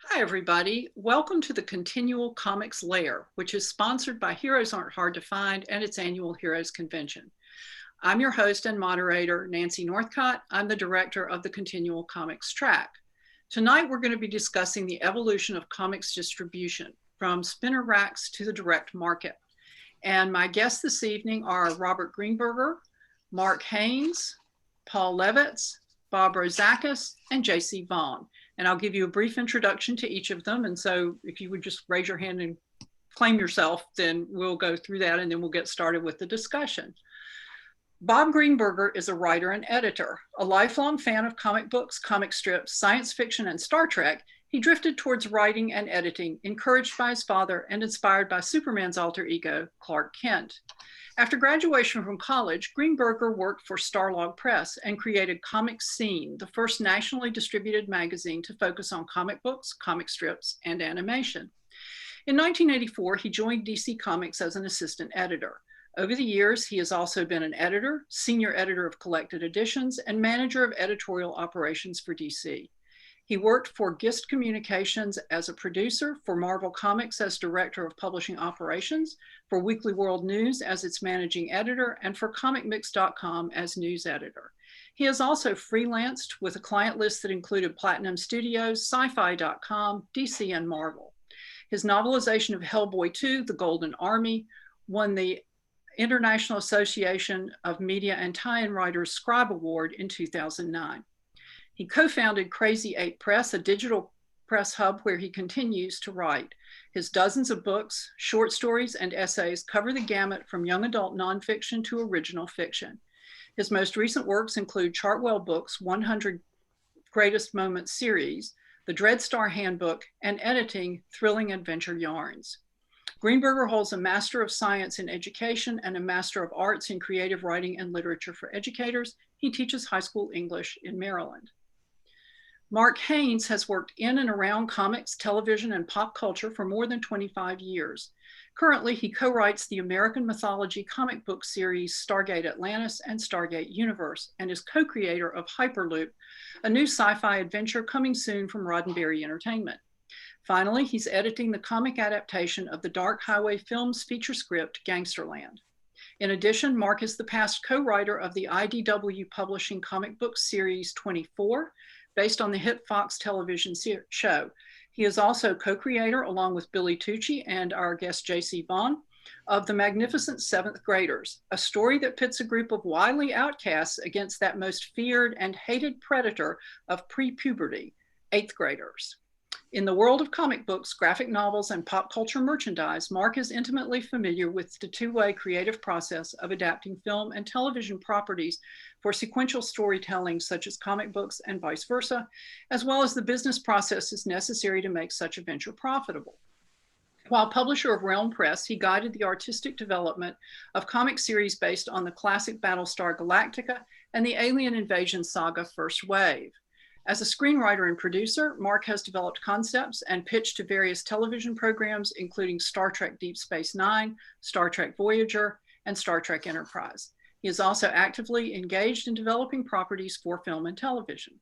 Hi, everybody. Welcome to the Continual Comics Lair, which is sponsored by Heroes Aren't Hard to Find and its annual Heroes Convention. I'm your host and moderator, Nancy Northcott. I'm the director of the Continual Comics track. Tonight, we're going to be discussing the evolution of comics distribution from spinner racks to the direct market. And my guests this evening are Robert Greenberger, Mark Haynes, Paul Levitz, Bob Rozakis, and JC Vaughn. And I'll give you a brief introduction to each of them. And so if you would just raise your hand and claim yourself, then we'll go through that and then we'll get started with the discussion. Bob Greenberger is a writer and editor. A lifelong fan of comic books, comic strips, science fiction, and Star Trek, he drifted towards writing and editing, encouraged by his father and inspired by Superman's alter ego, Clark Kent. After graduation from college, Greenberger worked for Starlog Press and created Comic Scene, the first nationally distributed magazine to focus on comic books, comic strips, and animation. In 1984, he joined DC Comics as an assistant editor. Over the years, he has also been an editor, senior editor of collected editions, and manager of editorial operations for DC. He worked for Gist Communications as a producer, for Marvel Comics as director of publishing operations, for Weekly World News as its managing editor, and for ComicMix.com as news editor. He has also freelanced with a client list that included Platinum Studios, Sci-Fi.com, DC, and Marvel. His novelization of Hellboy 2, The Golden Army, won the International Association of Media and Tie-in Writers Scribe Award in 2009. He co-founded Crazy 8 Press, a digital press hub where he continues to write. His dozens of books, short stories, and essays cover the gamut from young adult nonfiction to original fiction. His most recent works include Chartwell Books' 100 Greatest Moments series, the Dreadstar Handbook, and editing Thrilling Adventure Yarns. Greenberger holds a Master of Science in Education and a Master of Arts in Creative Writing and Literature for Educators. He teaches high school English in Maryland. Mark Haynes has worked in and around comics, television, and pop culture for more than 25 years. Currently, he co-writes the American mythology comic book series Stargate Atlantis and Stargate Universe, and is co-creator of Hyperloop, a new sci-fi adventure coming soon from Roddenberry Entertainment. Finally, he's editing the comic adaptation of the Dark Highway Films feature script, Gangsterland. In addition, Mark is the past co-writer of the IDW Publishing comic book series 24, based on the hit Fox television show. He is also co-creator, along with Billy Tucci and our guest JC Vaughn, of The Magnificent Seventh Graders, a story that pits a group of wily outcasts against that most feared and hated predator of pre-puberty, eighth graders. In the world of comic books, graphic novels, and pop culture merchandise, Mark is intimately familiar with the two-way creative process of adapting film and television properties for sequential storytelling, such as comic books and vice versa, as well as the business processes necessary to make such a venture profitable. While publisher of Realm Press, he guided the artistic development of comic series based on the classic Battlestar Galactica and the Alien Invasion saga First Wave. As a screenwriter and producer, Mark has developed concepts and pitched to various television programs, including Star Trek Deep Space Nine, Star Trek Voyager, and Star Trek Enterprise. He is also actively engaged in developing properties for film and television.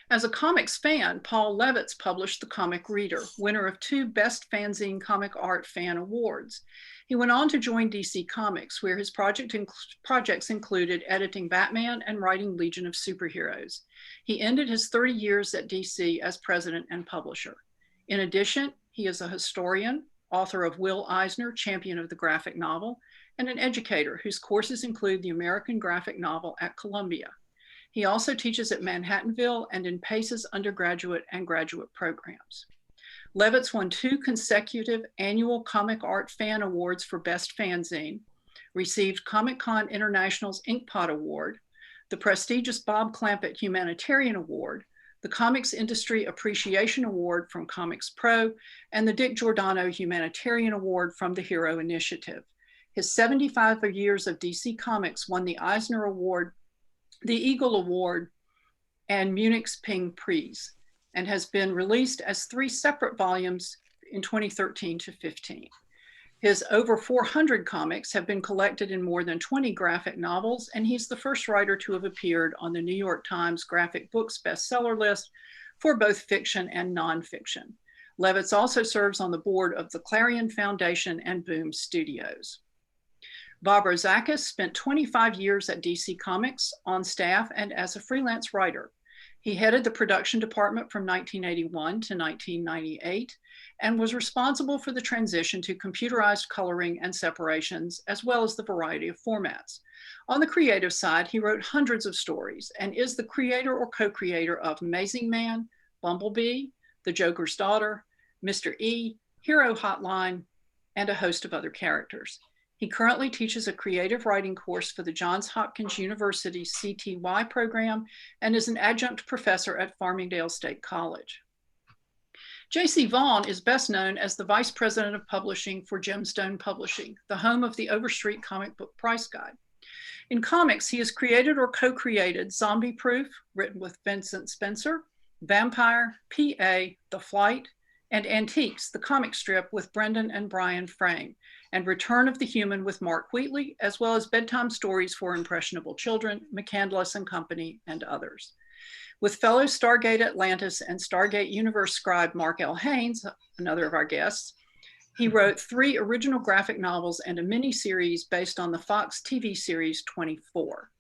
As a comics fan, Paul Levitz published The Comic Reader, winner of 2 Best Fanzine Comic Art Fan Awards. He went on to join DC Comics, where his projects included editing Batman and writing Legion of Superheroes. He ended his 30 years at DC as president and publisher. In addition, he is a historian, author of Will Eisner, Champion of the Graphic Novel, and an educator whose courses include the American Graphic Novel at Columbia. He also teaches at Manhattanville and in Pace's undergraduate and graduate programs. Levitz won 2 consecutive annual Comic Art Fan Awards for Best Fanzine, received Comic-Con International's Inkpot Award, the prestigious Bob Clampett Humanitarian Award, the Comics Industry Appreciation Award from Comics Pro, and the Dick Giordano Humanitarian Award from the Hero Initiative. His 75 years of DC Comics won the Eisner Award, the Eagle Award, and Munich's Ping Prix, and has been released as 3 separate volumes in 2013 to 15. His over 400 comics have been collected in more than 20 graphic novels, and he's the first writer to have appeared on the New York Times graphic books bestseller list for both fiction and nonfiction. Levitz also serves on the board of the Clarion Foundation and Boom Studios. Bob Rozakis spent 25 years at DC Comics on staff and as a freelance writer. He headed the production department from 1981 to 1998 and was responsible for the transition to computerized coloring and separations, as well as the variety of formats. On the creative side, he wrote hundreds of stories and is the creator or co-creator of Amazing Man, Bumblebee, The Joker's Daughter, Mr. E, Hero Hotline, and a host of other characters. He currently teaches a creative writing course for the Johns Hopkins University CTY program and is an adjunct professor at Farmingdale State College. J.C. Vaughn is best known as the Vice President of Publishing for Gemstone Publishing, the home of the Overstreet Comic Book Price Guide. In comics, he has created or co-created Zombie Proof, written with Vincent Spencer, Vampire, P.A., The Flight, and Antiques, the comic strip with Brendan and Brian Frame, and Return of the Human with Mark Wheatley, as well as bedtime stories for impressionable children, McCandless and Company, and others. With fellow Stargate Atlantis and Stargate Universe scribe Mark L. Haynes, another of our guests, he wrote 3 original graphic novels and a mini-series based on the Fox TV series 24.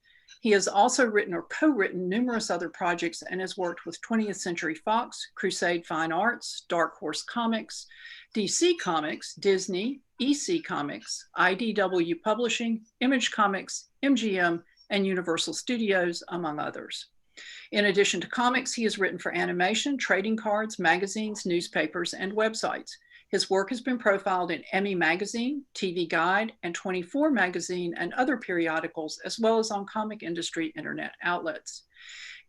He has also written or co-written numerous other projects and has worked with 20th Century Fox, Crusade Fine Arts, Dark Horse Comics, DC Comics, Disney, EC Comics, IDW Publishing, Image Comics, MGM, and Universal Studios, among others. In addition to comics, he has written for animation, trading cards, magazines, newspapers, and websites. His work has been profiled in Emmy Magazine, TV Guide, and 24 Magazine and other periodicals, as well as on comic industry internet outlets.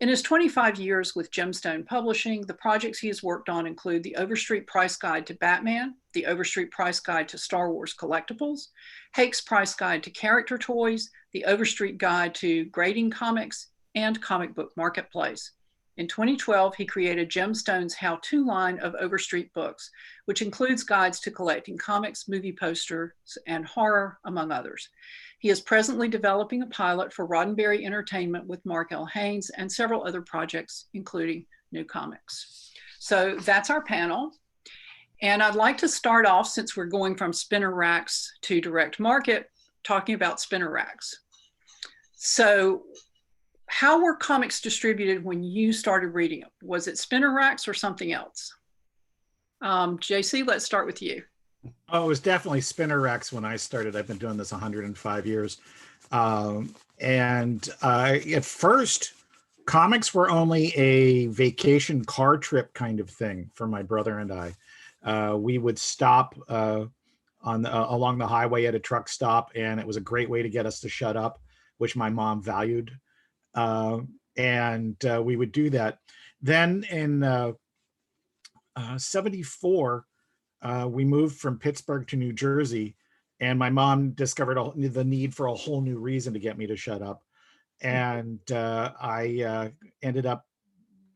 In his 25 years with Gemstone Publishing, the projects he has worked on include the Overstreet Price Guide to Batman, the Overstreet Price Guide to Star Wars Collectibles, Hake's Price Guide to Character Toys, the Overstreet Guide to Grading Comics, and Comic Book Marketplace. In 2012, he created Gemstone's how-to line of Overstreet books, which includes guides to collecting comics, movie posters, and horror, among others. He is presently developing a pilot for Roddenberry Entertainment with Mark L. Haynes and several other projects, including new comics. So that's our panel. And I'd like to start off, since we're going from spinner racks to direct market, talking about spinner racks. So how were comics distributed when you started reading them? Was it spinner racks or something else? JC, let's start with you. Oh, it was definitely spinner racks when I started. I've been doing this 105 years. At first, comics were only a vacation car trip kind of thing for my brother and I. We would stop along the highway at a truck stop, and it was a great way to get us to shut up, which my mom valued. We would do that. Then in 74, we moved from Pittsburgh to New Jersey, and my mom discovered the need for a whole new reason to get me to shut up. And I ended up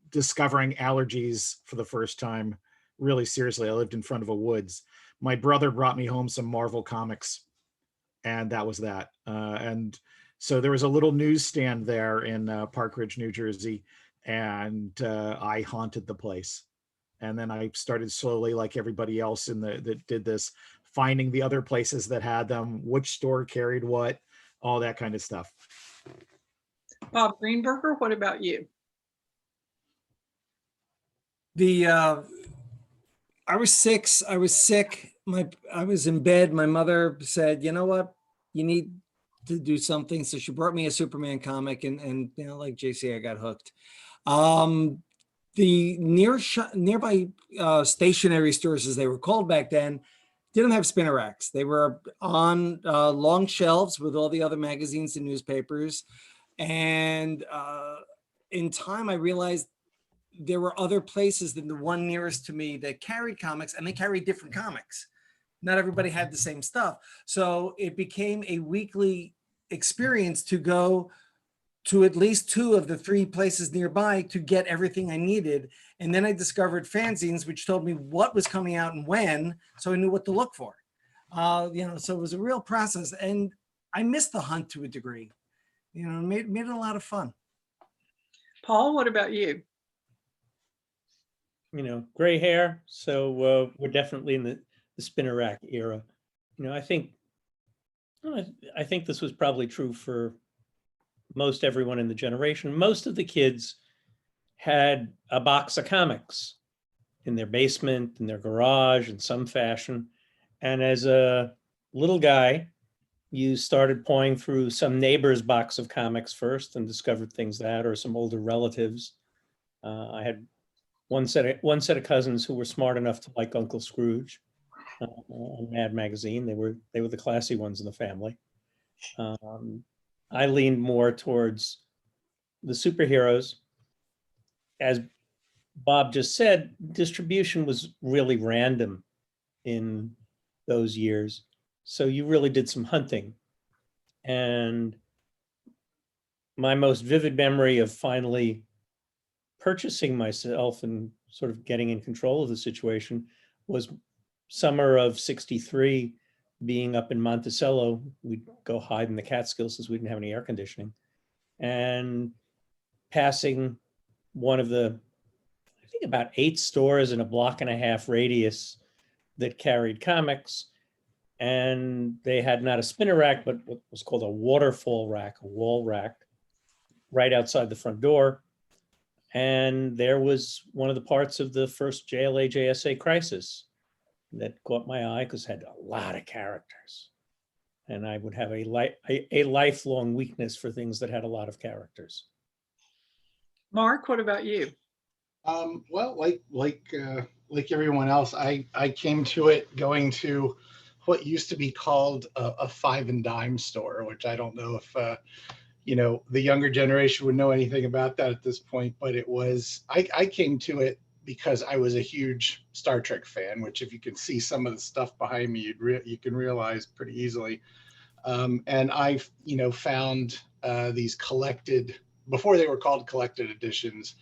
discovering allergies for the first time, really seriously. I lived in front of a woods. My brother brought me home some Marvel comics, and that was that. So there was a little newsstand there in Park Ridge, New Jersey, and I haunted the place. And then I started slowly, like everybody else that did this, finding the other places that had them, which store carried what, all that kind of stuff. Bob Greenberger, what about you? I was 6. I was sick. I was in bed. My mother said, "You know what? You need to do something." So she brought me a Superman comic, and you know, like JC, I got hooked. The nearby stationery stores, as they were called back then, didn't have spinner racks. They were on long shelves with all the other magazines and newspapers. And in time, I realized there were other places than the one nearest to me that carried comics, and they carried different comics. Not everybody had the same stuff. So it became a weekly experience to go to at least 2 of the 3 places nearby to get everything I needed. And then I discovered fanzines, which told me what was coming out and when, so I knew what to look for. So it was a real process. And I missed the hunt to a degree. Made it a lot of fun. Paul, what about you? gray hair. So we're definitely in the spinner rack era. I think this was probably true for most everyone in the generation. Most of the kids had a box of comics in their basement, in their garage, in some fashion. And as a little guy, you started pawing through some neighbor's box of comics first and discovered things that, or some older relatives. I had one set of cousins who were smart enough to like Uncle Scrooge and Mad Magazine. They were the classy ones in the family. I leaned more towards the superheroes. As Bob just said, distribution was really random in those years. So you really did some hunting. And my most vivid memory of finally purchasing myself and sort of getting in control of the situation was summer of '63, being up in Monticello. We'd go hide in the Catskills since we didn't have any air conditioning, and passing one of the, I think, about 8 stores in a block and a half radius that carried comics. And they had not a spinner rack, but what was called a waterfall rack, a wall rack, right outside the front door. And there was one of the parts of the first JLA JSA Crisis that caught my eye because it had a lot of characters. And I would have a lifelong weakness for things that had a lot of characters. Mark, what about you? Well, like everyone else, I came to it going to what used to be called a five and dime store, which I don't know if the younger generation would know anything about that at this point, but it was, I came to it because I was a huge Star Trek fan, which if you can see some of the stuff behind me, you can realize pretty easily. And I, found these collected, before they were called collected editions,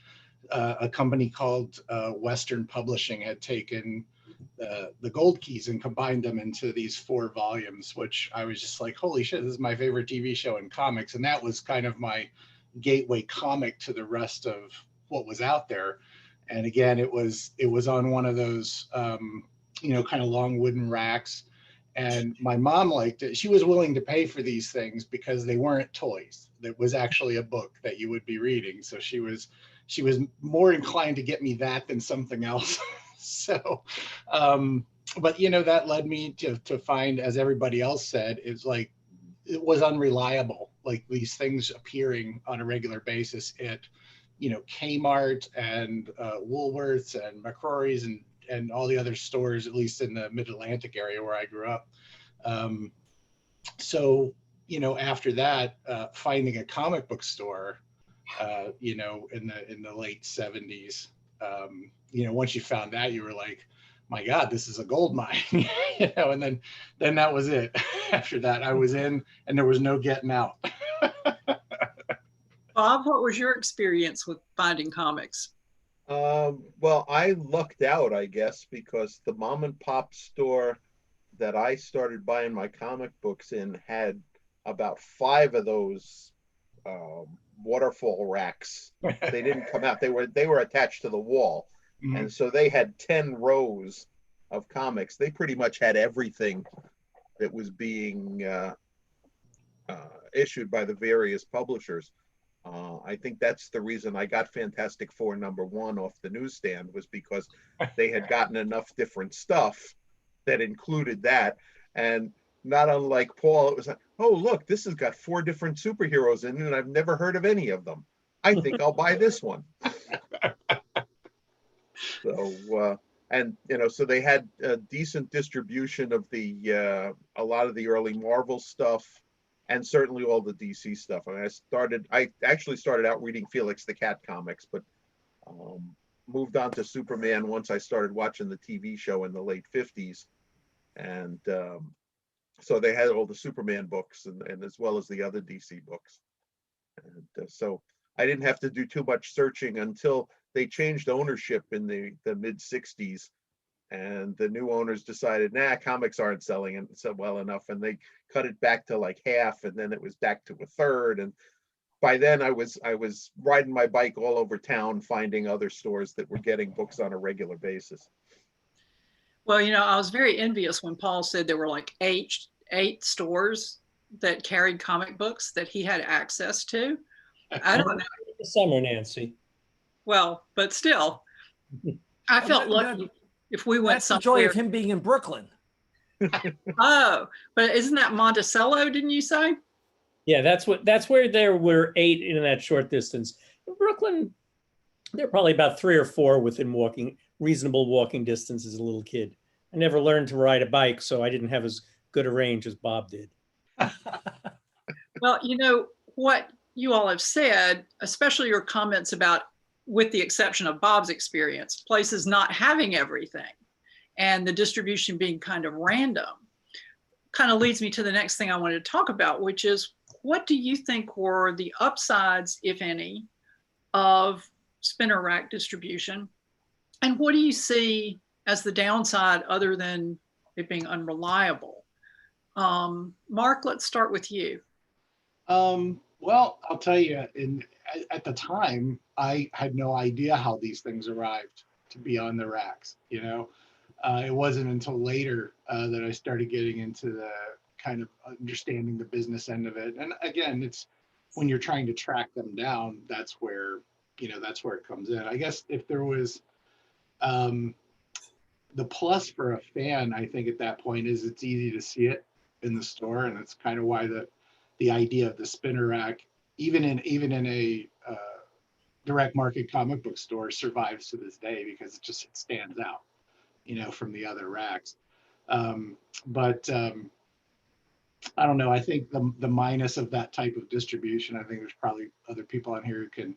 a company called Western Publishing had taken the Gold Keys and combined them into these 4 volumes, which I was just like, holy shit, this is my favorite TV show in comics. And that was kind of my gateway comic to the rest of what was out there. And again, it was on one of those, kind of long wooden racks. And my mom liked it. She was willing to pay for these things because they weren't toys. It was actually a book that you would be reading. So she was more inclined to get me that than something else. So, but that led me to find, as everybody else said, it's like, it was unreliable. Like these things appearing on a regular basis at, Kmart and Woolworths and McCrory's and all the other stores, at least in the Mid-Atlantic area where I grew up. So, after that, finding a comic book store, in the late 70s, once you found that, you were like, my God, this is a gold mine, and then that was it. After that, I was in and there was no getting out. Bob, what was your experience with finding comics? Well, I lucked out, I guess, because the mom and pop store that I started buying my comic books in had about 5 of those waterfall racks. They didn't come out. They were attached to the wall. Mm-hmm. And so they had 10 rows of comics. They pretty much had everything that was being issued by the various publishers. I think that's the reason I got Fantastic Four #1 off the newsstand, was because they had gotten enough different stuff that included that. And not unlike Paul, it was like, oh, look, this has got 4 different superheroes in it, and I've never heard of any of them. I think I'll buy this one. So, so they had a decent distribution of a lot of the early Marvel stuff, and certainly all the DC stuff. I mean, I actually started out reading Felix the Cat comics, but moved on to Superman once I started watching the TV show in the late 50s. And so they had all the Superman books and as well as the other DC books. And so I didn't have to do too much searching until they changed ownership in the mid 60s. And the new owners decided, comics aren't selling so well enough. And they cut it back to like half, and then it was back to a third. And by then I was riding my bike all over town, finding other stores that were getting books on a regular basis. Well, I was very envious when Paul said there were like eight stores that carried comic books that he had access to. I don't know. The summer, Nancy. Well, but still, I felt lucky if we went That's the somewhere. joy of him being in Brooklyn. Oh, but isn't that Monticello, didn't you say? Yeah, that's where there were 8 in that short distance. In Brooklyn, there are probably about 3 or 4 within reasonable walking distance as a little kid. I never learned to ride a bike, so I didn't have as good a range as Bob did. Well, what you all have said, especially your comments about, with the exception of Bob's experience, places not having everything and the distribution being kind of random, kind of leads me to the next thing I wanted to talk about, which is, what do you think were the upsides, if any, of spinner rack distribution? And what do you see as the downside other than it being unreliable? Mark, let's start with you. Well, I'll tell you, at the time, I had no idea how these things arrived to be on the racks. It wasn't until later that I started getting into the kind of understanding the business end of it. And again, it's when you're trying to track them down, that's where it comes in. I guess if there was the plus for a fan, I think at that point is it's easy to see it in the store, and it's kind of why the idea of the spinner rack, even in a direct market comic book store, survives to this day because it stands out, from the other racks. But I don't know. I think the minus of that type of distribution, I think there's probably other people on here who can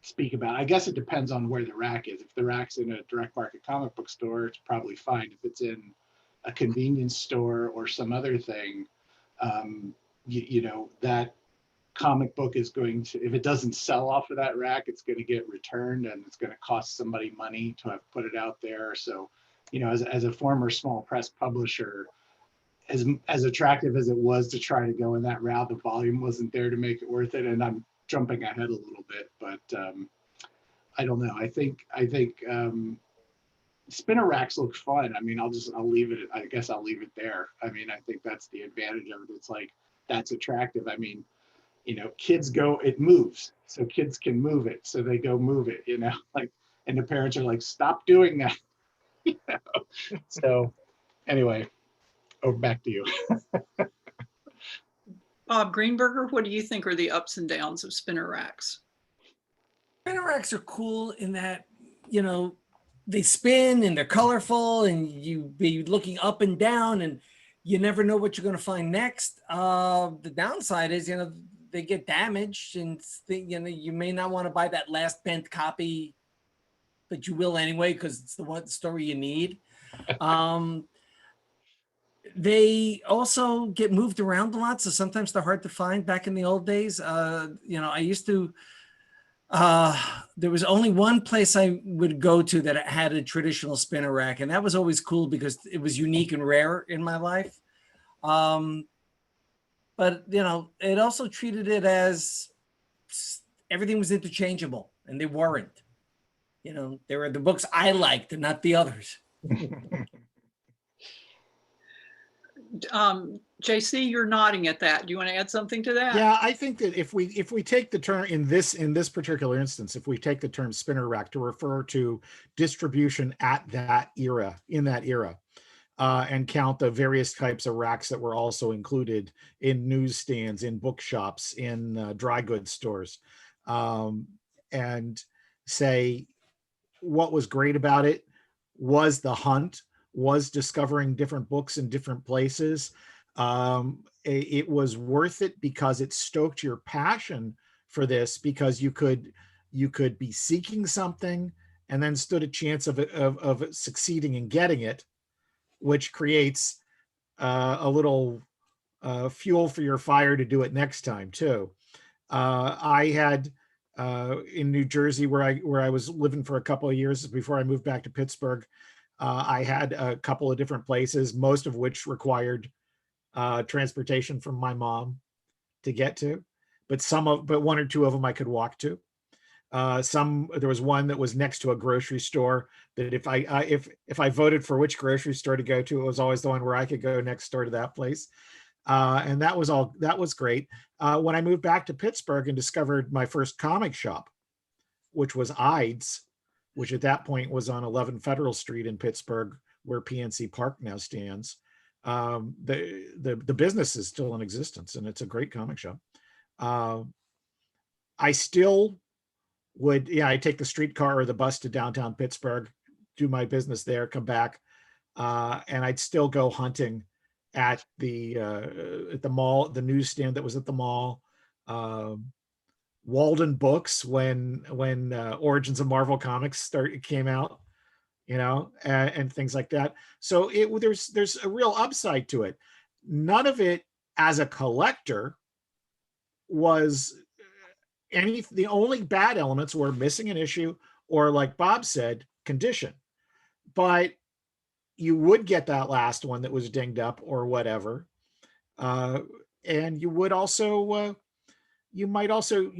speak about. I guess it depends on where the rack is. If the rack's in a direct market comic book store, it's probably fine. If it's in a convenience store or some other thing, that comic book is going to, if it doesn't sell off of that rack, it's going to get returned, and it's going to cost somebody money to have put it out there. So, as a former small press publisher, as attractive as it was to try to go in that route, the volume wasn't there to make it worth it. And I'm jumping ahead a little bit, but I don't know. I think spinner racks look fun. I mean, I'll leave it. I guess I'll leave it there. I mean, I think that's the advantage of it. It's like, that's attractive. I mean, kids it moves, so kids can move it. So they go move it, and the parents are like, stop doing that. So anyway, over back to you. Bob Greenberger, what do you think are the ups and downs of spinner racks? Spinner racks are cool in that, they spin and they're colorful, and you be looking up and down, and you never know what you're going to find next. The downside is, they get damaged, and you may not want to buy that last bent copy, but you will anyway because it's the one story you need. They also get moved around a lot, so sometimes they're hard to find. Back in the old days, I used to. There was only one place I would go to that had a traditional spinner rack, and that was always cool because it was unique and rare in my life. But it also treated it as everything was interchangeable, and they weren't. They were the books I liked and not the others. JC, you're nodding at that. Do you want to add something to that? Yeah, I think that if we take the term in this particular instance, if we take the term spinner rack to refer to distribution at that era, and count the various types of racks that were also included in newsstands, in bookshops, in dry goods stores, and say what was great about it was the hunt, was discovering different books in different places. It was worth it because it stoked your passion for this, because you could be seeking something and then stood a chance of succeeding in getting it, which creates a little fuel for your fire to do it next time too. I had in New Jersey, where I was living for a couple of years before I moved back to Pittsburgh, I had a couple of different places, most of which required transportation from my mom to get to. but one or two of them I could walk to. There was one that was next to a grocery store that if I voted for which grocery store to go to, it was always the one where I could go next door to that place. And that was great. When I moved back to Pittsburgh and discovered my first comic shop, which was Ides, which at that point was on 11 Federal Street in Pittsburgh, where PNC Park now stands. The business is still in existence, and it's a great comic shop. I still would, I take the streetcar or the bus to downtown Pittsburgh, do my business there, come back, and I'd still go hunting at the mall, the newsstand that was at the mall. Walden Books when Origins of Marvel Comics came out, and things like that. So there's a real upside to it. None of it as a collector was the only bad elements were missing an issue, or like Bob said, condition. But you would get that last one that was dinged up or whatever, and you would also you might also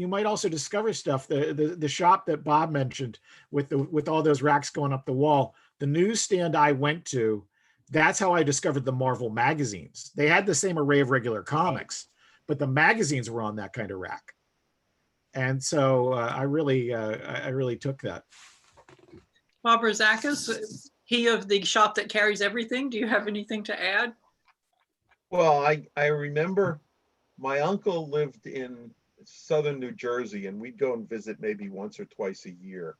discover stuff. The shop that Bob mentioned with all those racks going up the wall, the newsstand I went to, that's how I discovered the Marvel magazines. They had the same array of regular comics, but the magazines were on that kind of rack. And so I really took that. Bob Rozakis, he of the shop that carries everything. Do you have anything to add? Well, I remember my uncle lived in southern New Jersey, and we'd go and visit maybe once or twice a year.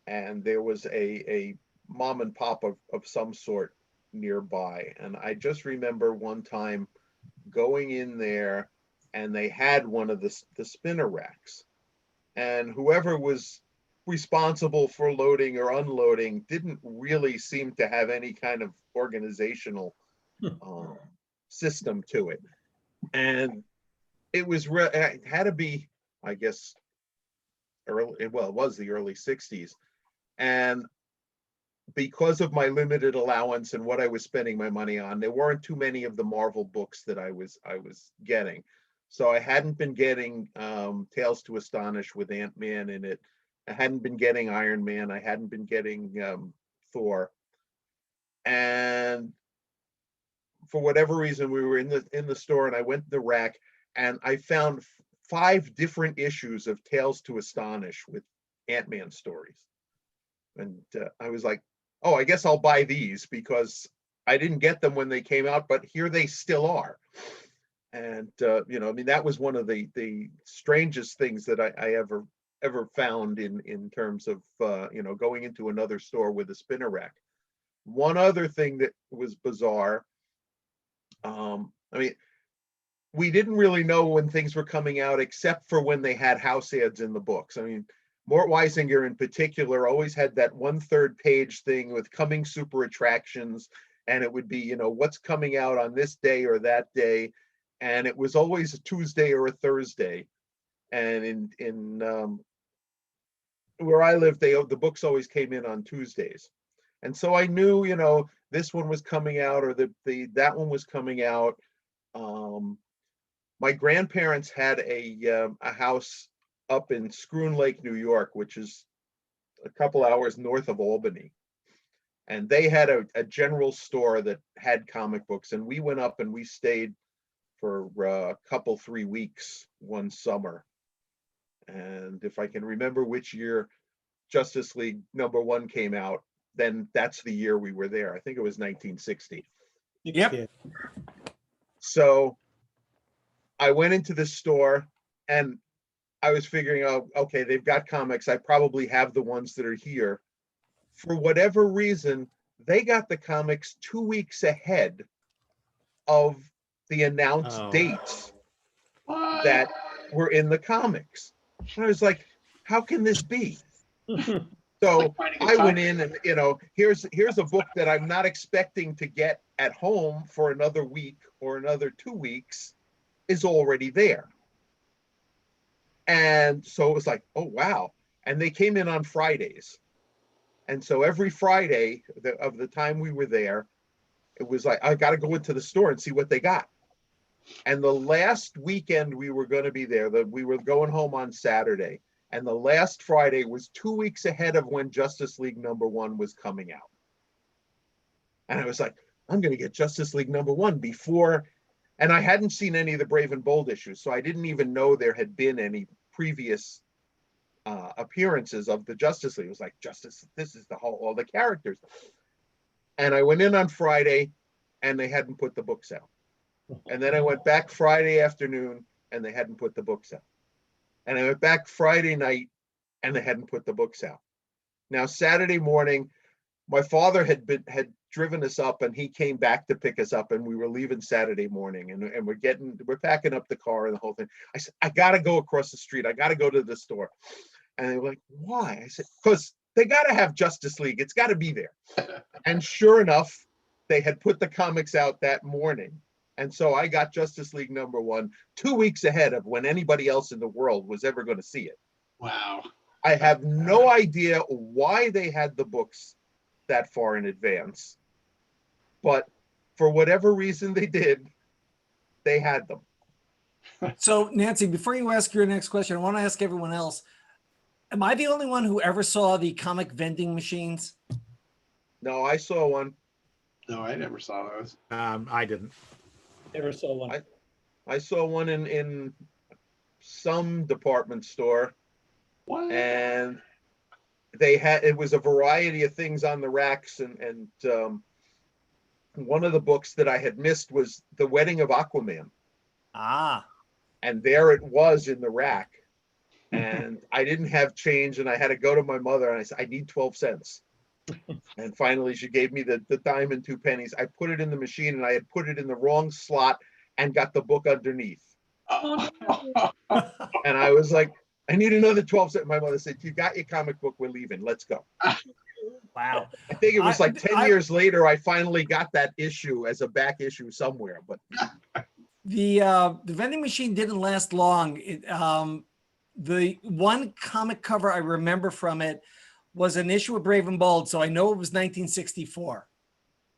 And there was a mom and pop of some sort nearby. And I just remember one time going in there, and they had one of the spinner racks. And whoever was responsible for loading or unloading didn't really seem to have any kind of organizational system to it. And it had to be, I guess, it was the early 60s. And because of my limited allowance and what I was spending my money on, there weren't too many of the Marvel books that I was getting. So I hadn't been getting Tales to Astonish with Ant-Man in it. I hadn't been getting Iron Man. I hadn't been getting Thor. And for whatever reason, we were in the store, and I went to the rack, and I found 5 different issues of Tales to Astonish with Ant-Man stories. And I was like, oh, I guess I'll buy these, because I didn't get them when they came out, but here they still are. And that was one of the strangest things that I ever found in terms of going into another store with a spinner rack. One other thing that was bizarre, we didn't really know when things were coming out, except for when they had house ads in the books. Mort Weisinger in particular always had that 1/3 page thing with coming super attractions, and it would be, what's coming out on this day or that day. And it was always a Tuesday or a Thursday. And in where I lived, the books always came in on Tuesdays. And so I knew, this one was coming out, or that one was coming out. My grandparents had a house up in Scroon Lake, New York, which is a couple hours north of Albany. And they had a general store that had comic books. And we went up and we stayed for a couple, 3 weeks one summer. And if I can remember which year Justice League #1 came out, then that's the year we were there. I think it was 1960. Yep. So I went into the store, and I was figuring out, okay, they've got comics. I probably have the ones that are here. For whatever reason, they got the comics 2 weeks ahead of the announced dates that were in the comics. And I was like, how can this be? So I went in and, here's a book that I'm not expecting to get at home for another week or another 2 weeks, is already there. And so it was like, oh, wow. And they came in on Fridays. And so every Friday of the time we were there, it was like, I got to go into the store and see what they got. And the last weekend we were going to be there, that we were going home on Saturday, and the last Friday was 2 weeks ahead of when Justice League #1 was coming out. And I was like, I'm going to get Justice League #1 before, and I hadn't seen any of the Brave and Bold issues, so I didn't even know there had been any previous appearances of the Justice League. It was like, this is all the characters. And I went in on Friday, and they hadn't put the books out. And then I went back Friday afternoon, and they hadn't put the books out. And I went back Friday night, and they hadn't put the books out. Now, Saturday morning, my father had driven us up, and he came back to pick us up, and we were leaving Saturday morning, and we're packing up the car and the whole thing. I said, I got to go across the street. I got to go to the store. And they were like, why? I said, because they got to have Justice League. It's got to be there. And sure enough, they had put the comics out that morning. And so I got Justice League #1 2 weeks ahead of when anybody else in the world was ever going to see it. Wow. I have no idea why they had the books that far in advance, but for whatever reason they did, they had them. So Nancy, before you ask your next question, I want to ask everyone else, am I the only one who ever saw the comic vending machines? No, I saw one. No, I never saw those. I didn't. Never saw one. I saw one in some department store, What? and it was a variety of things on the racks, and one of the books that I had missed was The Wedding of Aquaman. Ah. And there it was in the rack. And I didn't have change, and I had to go to my mother, and I said, I need 12 cents. And finally she gave me the dime and 2 pennies. I put it in the machine, and I had put it in the wrong slot and got the book underneath. Oh, no. And I was like, I need another 12 cents. My mother said, you got your comic book, we're leaving, let's go. Wow. I think it was like 10 years later, I finally got that issue as a back issue somewhere. But The vending machine didn't last long. The one comic cover I remember from it was an issue of Brave and Bold, so I know it was 1964,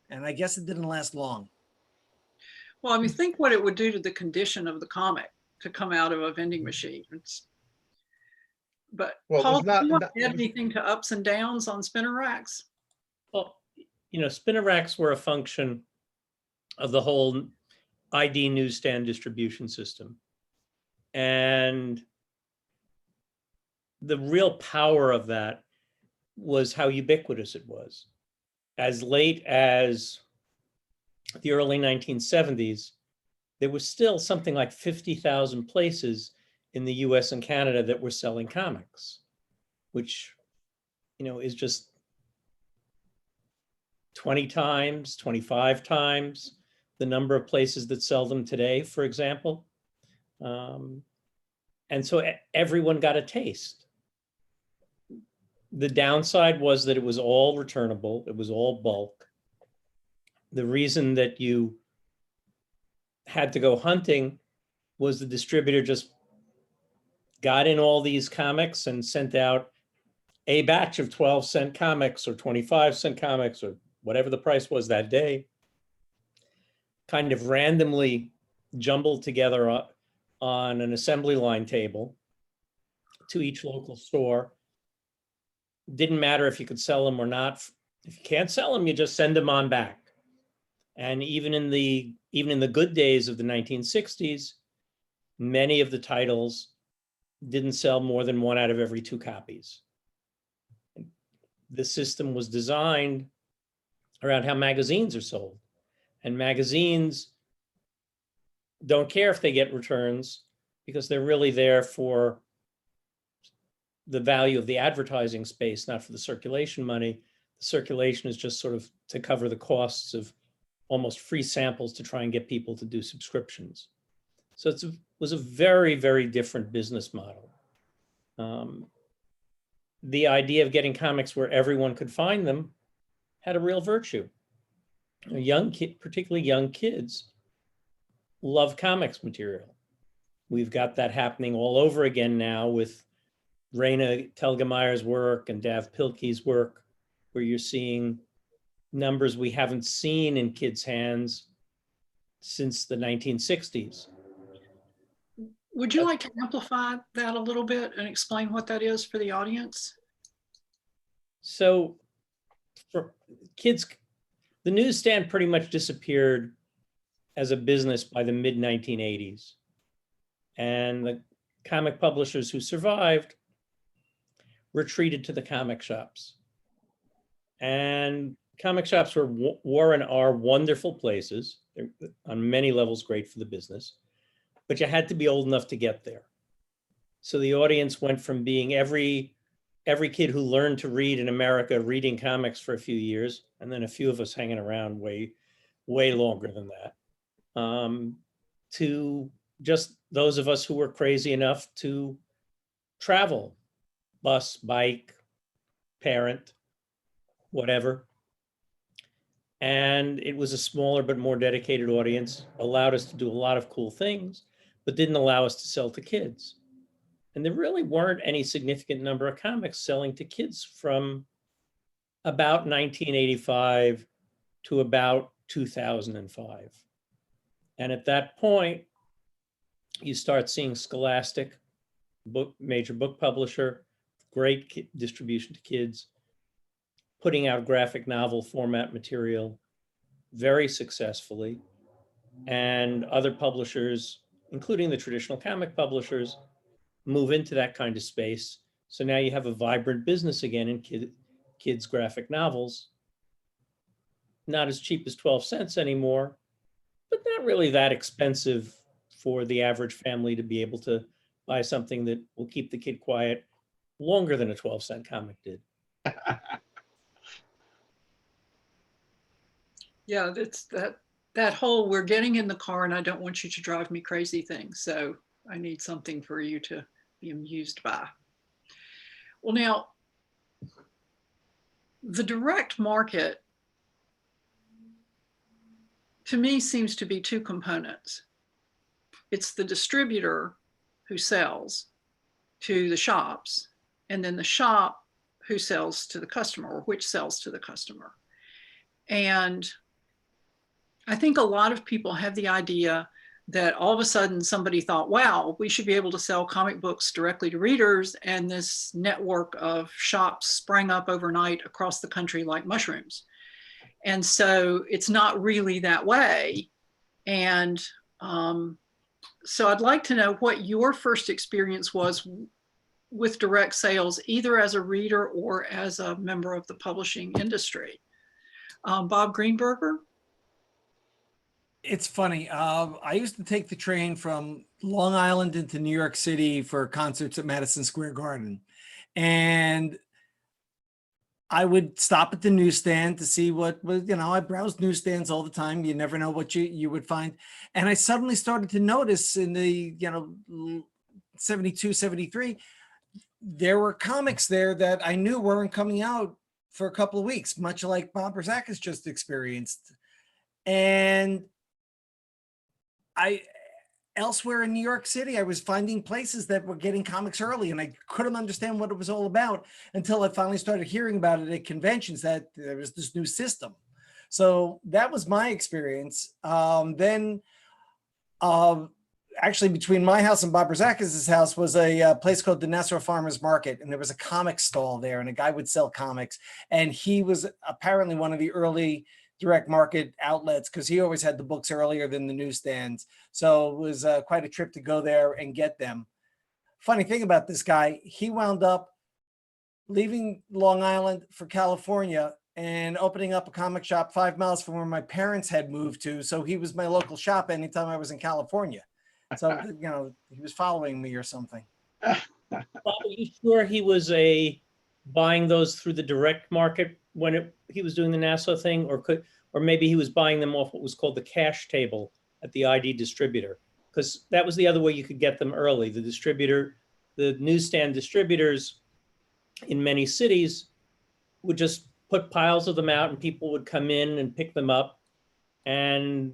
and I guess it didn't last long. Well, I mean, think what it would do to the condition of the comic to come out of a vending machine. But well, Paul, it was not, do you want not to add anything to ups and downs on spinner racks? Well, spinner racks were a function of the whole ID newsstand distribution system. And the real power of that was how ubiquitous it was. As late as the early 1970s, there was still something like 50,000 places in the US and Canada that were selling comics, which, is just 20 times, 25 times the number of places that sell them today, for example. And so everyone got a taste. The downside was that it was all returnable. It was all bulk. The reason that you had to go hunting was the distributor just got in all these comics and sent out a batch of 12-cent comics or 25-cent comics or whatever the price was that day, kind of randomly jumbled together on an assembly line table to each local store. Didn't matter if you could sell them or not. If you can't sell them, you just send them on back. And even in the good days of the 1960s, many of the titles didn't sell more than 1 out of every 2 copies. The system was designed around how magazines are sold. And magazines don't care if they get returns because they're really there for the value of the advertising space, not for the circulation money. The circulation is just sort of to cover the costs of almost free samples to try and get people to do subscriptions. So it was a very, very different business model. The idea of getting comics where everyone could find them had a real virtue. Particularly young kids, love comics material. We've got that happening all over again now with Raina Telgemeier's work and Dav Pilkey's work, where you're seeing numbers we haven't seen in kids' hands since the 1960s. Would you like to amplify that a little bit and explain what that is for the audience? So for kids, the newsstand pretty much disappeared as a business by the mid 1980s. And the comic publishers who survived retreated to the comic shops. And comic shops were and are wonderful places. They're on many levels great for the business, but you had to be old enough to get there. So the audience went from being every kid who learned to read in America reading comics for a few years, and then a few of us hanging around way longer than that, to just those of us who were crazy enough to travel, bus, bike, parent, whatever. And it was a smaller but more dedicated audience, allowed us to do a lot of cool things, but didn't allow us to sell to kids. And there really weren't any significant number of comics selling to kids from about 1985 to about 2005. And at that point, you start seeing Scholastic, major book publisher, great distribution to kids, putting out graphic novel format material very successfully. And other publishers, including the traditional comic publishers, move into that kind of space. So now you have a vibrant business again in kids' graphic novels. Not as cheap as 12 cents anymore, but not really that expensive for the average family to be able to buy something that will keep the kid quiet longer than a 12-cent comic did. Yeah, that's that whole we're getting in the car and I don't want you to drive me crazy thing. So I need something for you to be amused by. Well, now, the direct market to me seems to be two components. It's the distributor who sells to the shops, and then the shop who sells to the customer, or which sells to the customer. And I think a lot of people have the idea that all of a sudden somebody thought, wow, we should be able to sell comic books directly to readers. And this network of shops sprang up overnight across the country like mushrooms. And so it's not really that way. And so I'd like to know what your first experience was with direct sales, either as a reader or as a member of the publishing industry. Bob Greenberger? It's funny. I used to take the train from Long Island into New York City for concerts at Madison Square Garden. And I would stop at the newsstand to see what was, I browsed newsstands all the time. You never know what you would find. And I suddenly started to notice in the, 72, 73, there were comics there that I knew weren't coming out for a couple of weeks, much like Bob Rozakis just experienced. And elsewhere in New York City, I was finding places that were getting comics early, and I couldn't understand what it was all about until I finally started hearing about it at conventions, that there was this new system. So that was my experience. Actually, between my house and Bob Rozakis' house was a place called the Nassau Farmers Market, and there was a comic stall there, and a guy would sell comics, and he was apparently one of the early direct market outlets because he always had the books earlier than the newsstands. So it was quite a trip to go there and get them. Funny thing about this guy, he wound up leaving Long Island for California and opening up a comic shop 5 miles from where my parents had moved to. So he was my local shop anytime I was in California. So, he was following me or something. Bob, are you sure he was buying those through the direct market when he was doing the Nassau thing, or maybe he was buying them off what was called the cash table at the ID distributor? Because that was the other way you could get them early. The newsstand distributors in many cities would just put piles of them out, and people would come in and pick them up, and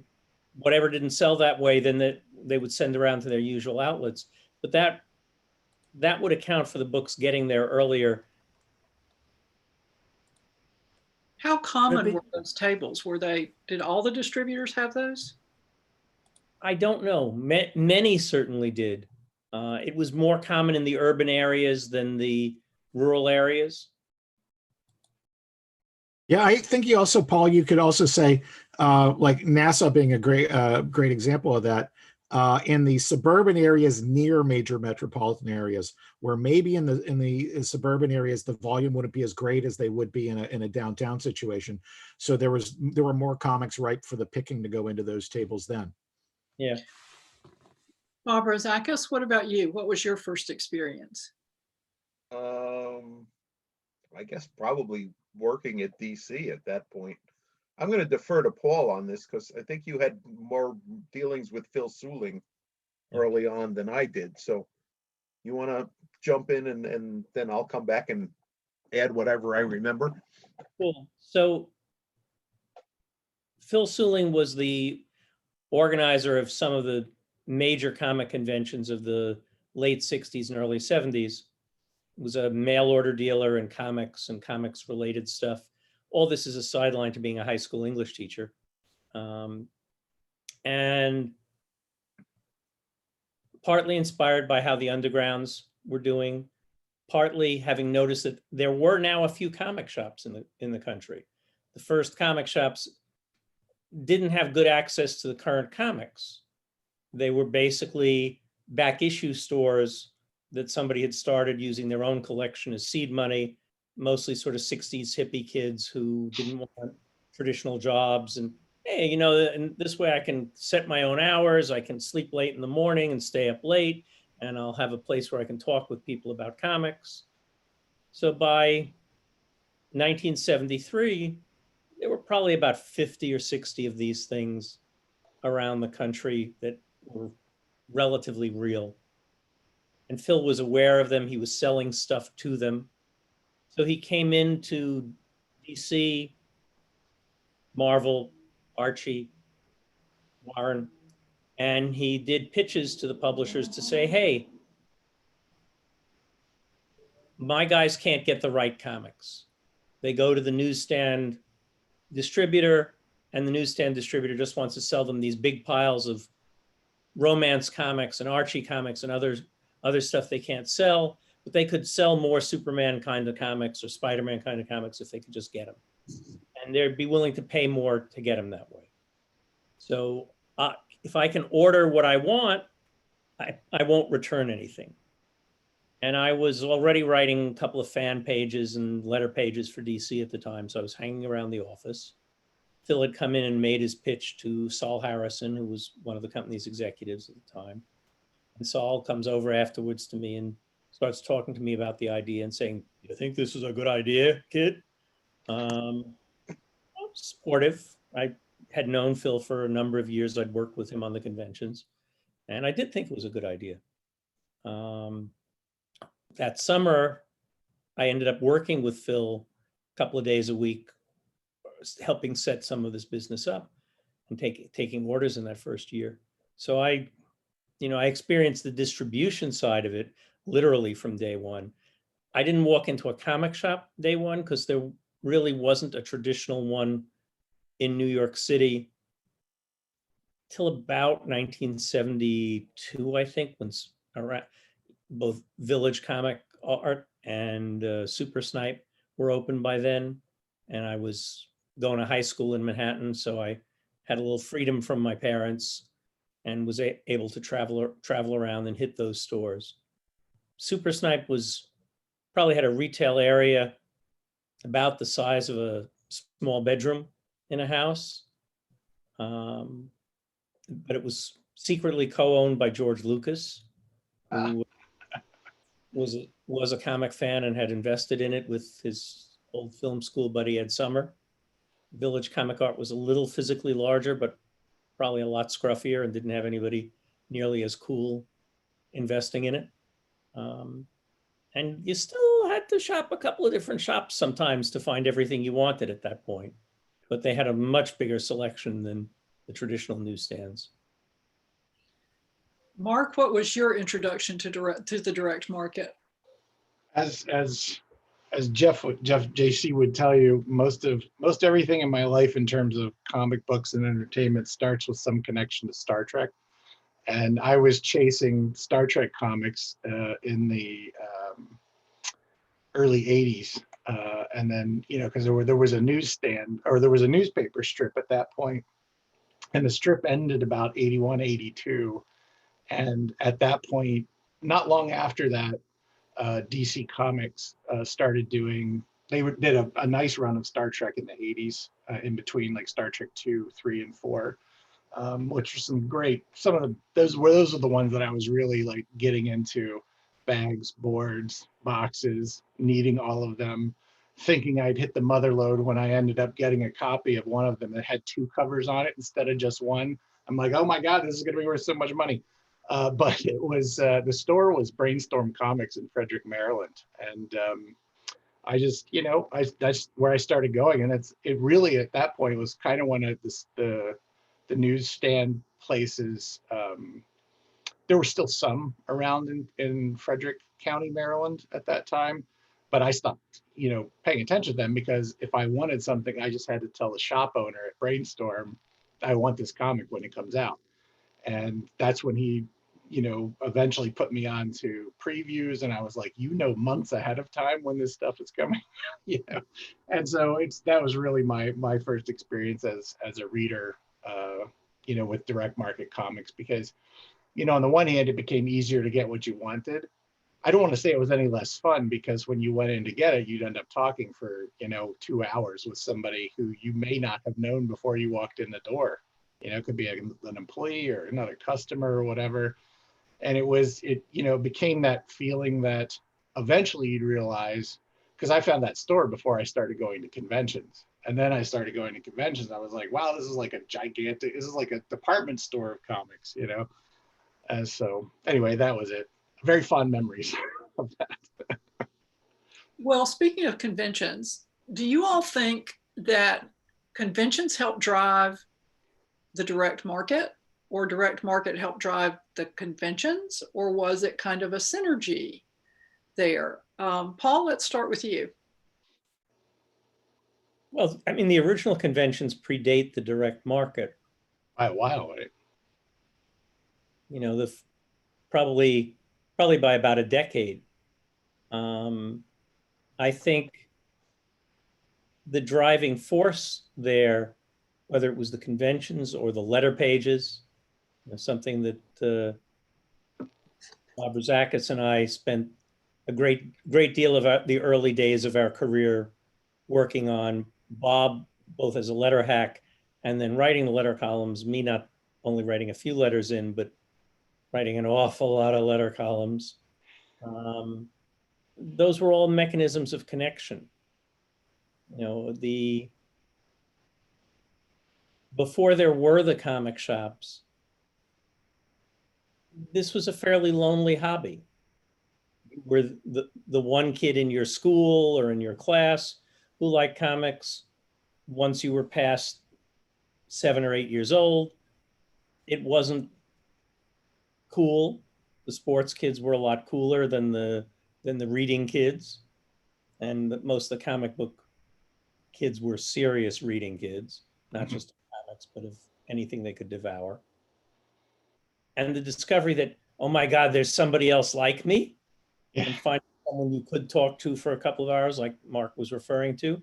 whatever didn't sell that way, then they would send around to their usual outlets. But that would account for the books getting there earlier. How common were those tables? Did all the distributors have those? I don't know. Many certainly did. It was more common in the urban areas than the rural areas. Yeah, I think you also, Paul, you could also say, like NASA being a great example of that. In the suburban areas near major metropolitan areas, where maybe in the suburban areas the volume wouldn't be as great as they would be in a downtown situation. So there were more comics ripe for the picking to go into those tables then. Yeah. Bob Rozakis, what about you? What was your first experience? I guess probably working at DC at that point. I'm going to defer to Paul on this because I think you had more dealings with Phil Suling early on than I did. So you want to jump in and then I'll come back and add whatever I remember. Cool. So Phil Suling was the organizer of some of the major comic conventions of the late 60s and early 70s. Was a mail order dealer in comics and comics related stuff. All this is a sideline to being a high school English teacher. And partly inspired by how the undergrounds were doing, partly having noticed that there were now a few comic shops in the country. The first comic shops didn't have good access to the current comics. They were basically back issue stores that somebody had started using their own collection as seed money, mostly sort of 60s hippie kids who didn't want traditional jobs. And hey, you know, and this way I can set my own hours. I can sleep late in the morning and stay up late, and I'll have a place where I can talk with people about comics. So by 1973, there were probably about 50 or 60 of these things around the country that were relatively real. And Phil was aware of them. He was selling stuff to them. So he came into DC, Marvel, Archie, Warren, and he did pitches to the publishers to say, hey, my guys can't get the right comics. They go to the newsstand distributor, and the newsstand distributor just wants to sell them these big piles of romance comics and Archie comics and other stuff they can't sell, but they could sell more Superman kind of comics or Spider-Man kind of comics if they could just get them. And they'd be willing to pay more to get them that way. So if I can order what I want, I won't return anything. And I was already writing a couple of fan pages and letter pages for DC at the time, so I was hanging around the office. Phil had come in and made his pitch to Saul Harrison, who was one of the company's executives at the time. And Saul comes over afterwards to me and starts talking to me about the idea and saying, "You think this is a good idea, kid?" Supportive. I had known Phil for a number of years. I'd worked with him on the conventions, and I did think it was a good idea. That summer, I ended up working with Phil a couple of days a week, helping set some of this business up and taking orders in that first year. So I experienced the distribution side of it literally from day one. I didn't walk into a comic shop day one because there really wasn't a traditional one in New York City till about 1972, I think, when both Village Comic Art and Super Snipe were open by then. And I was going to high school in Manhattan, so I had a little freedom from my parents and was able to travel around and hit those stores. Super Snipe probably had a retail area about the size of a small bedroom in a house. But it was secretly co-owned by George Lucas, who was a comic fan and had invested in it with his old film school buddy, Ed Summer. Village Comic Art was a little physically larger, but probably a lot scruffier and didn't have anybody nearly as cool investing in it. And you still had to shop a couple of different shops sometimes to find everything you wanted at that point. But they had a much bigger selection than the traditional newsstands. Mark, what was your introduction to the direct market? As Jeff JC would tell you, most everything in my life in terms of comic books and entertainment starts with some connection to Star Trek. And I was chasing Star Trek comics in the early 80s. And then, because there was a newsstand, or there was a newspaper strip at that point, and the strip ended about 81, 82. And at that point, not long after that, DC Comics started doing, did a nice run of Star Trek in the 80s, in between like Star Trek 2, 3, and 4. Which are some great, those are the ones that I was really like getting into: bags, boards, boxes, needing all of them, thinking I'd hit the mother lode when I ended up getting a copy of one of them that had 2 covers on it instead of just one. I'm like, oh my God, this is going to be worth so much money. But it was, the store was Brainstorm Comics in Frederick, Maryland. And I just, that's where I started going. And it really, at that point, was kind of one of the newsstand places. There were still some around in Frederick County, Maryland at that time, but I stopped, paying attention to them, because if I wanted something, I just had to tell the shop owner at Brainstorm, I want this comic when it comes out. And that's when he, eventually put me on to previews, and I was like, months ahead of time when this stuff is coming, And so that was really my first experience as a reader, with direct market comics, because, on the one hand, it became easier to get what you wanted. I don't want to say it was any less fun, because when you went in to get it, you'd end up talking for, 2 hours with somebody who you may not have known before you walked in the door. It could be an employee or another customer or whatever. And it became that feeling that eventually you'd realize, because I found that store before I started going to conventions. And then I started going to conventions. I was like, wow, this is like a department store of comics, And so anyway, that was it. Very fond memories of that. Well, speaking of conventions, do you all think that conventions help drive the direct market, or direct market helped drive the conventions, or was it kind of a synergy there? Paul, let's start with you. Well, I mean, the original conventions predate the direct market. By a while, right? Probably by about a decade. I think the driving force there, whether it was the conventions or the letter pages, something that Bob Rozakis and I spent a great deal of the early days of our career working on. Bob, both as a letter hack and then writing the letter columns, me not only writing a few letters in, but writing an awful lot of letter columns. Those were all mechanisms of connection. Before there were the comic shops, this was a fairly lonely hobby. Where the one kid in your school or in your class who liked comics, once you were past 7 or 8 years old, it wasn't cool. The sports kids were a lot cooler than the reading kids, and most of the comic book kids were serious reading kids, not just comics, but of anything they could devour. And the discovery that, oh my God, there's somebody else like me, and finding someone you could talk to for a couple of hours, like Mark was referring to,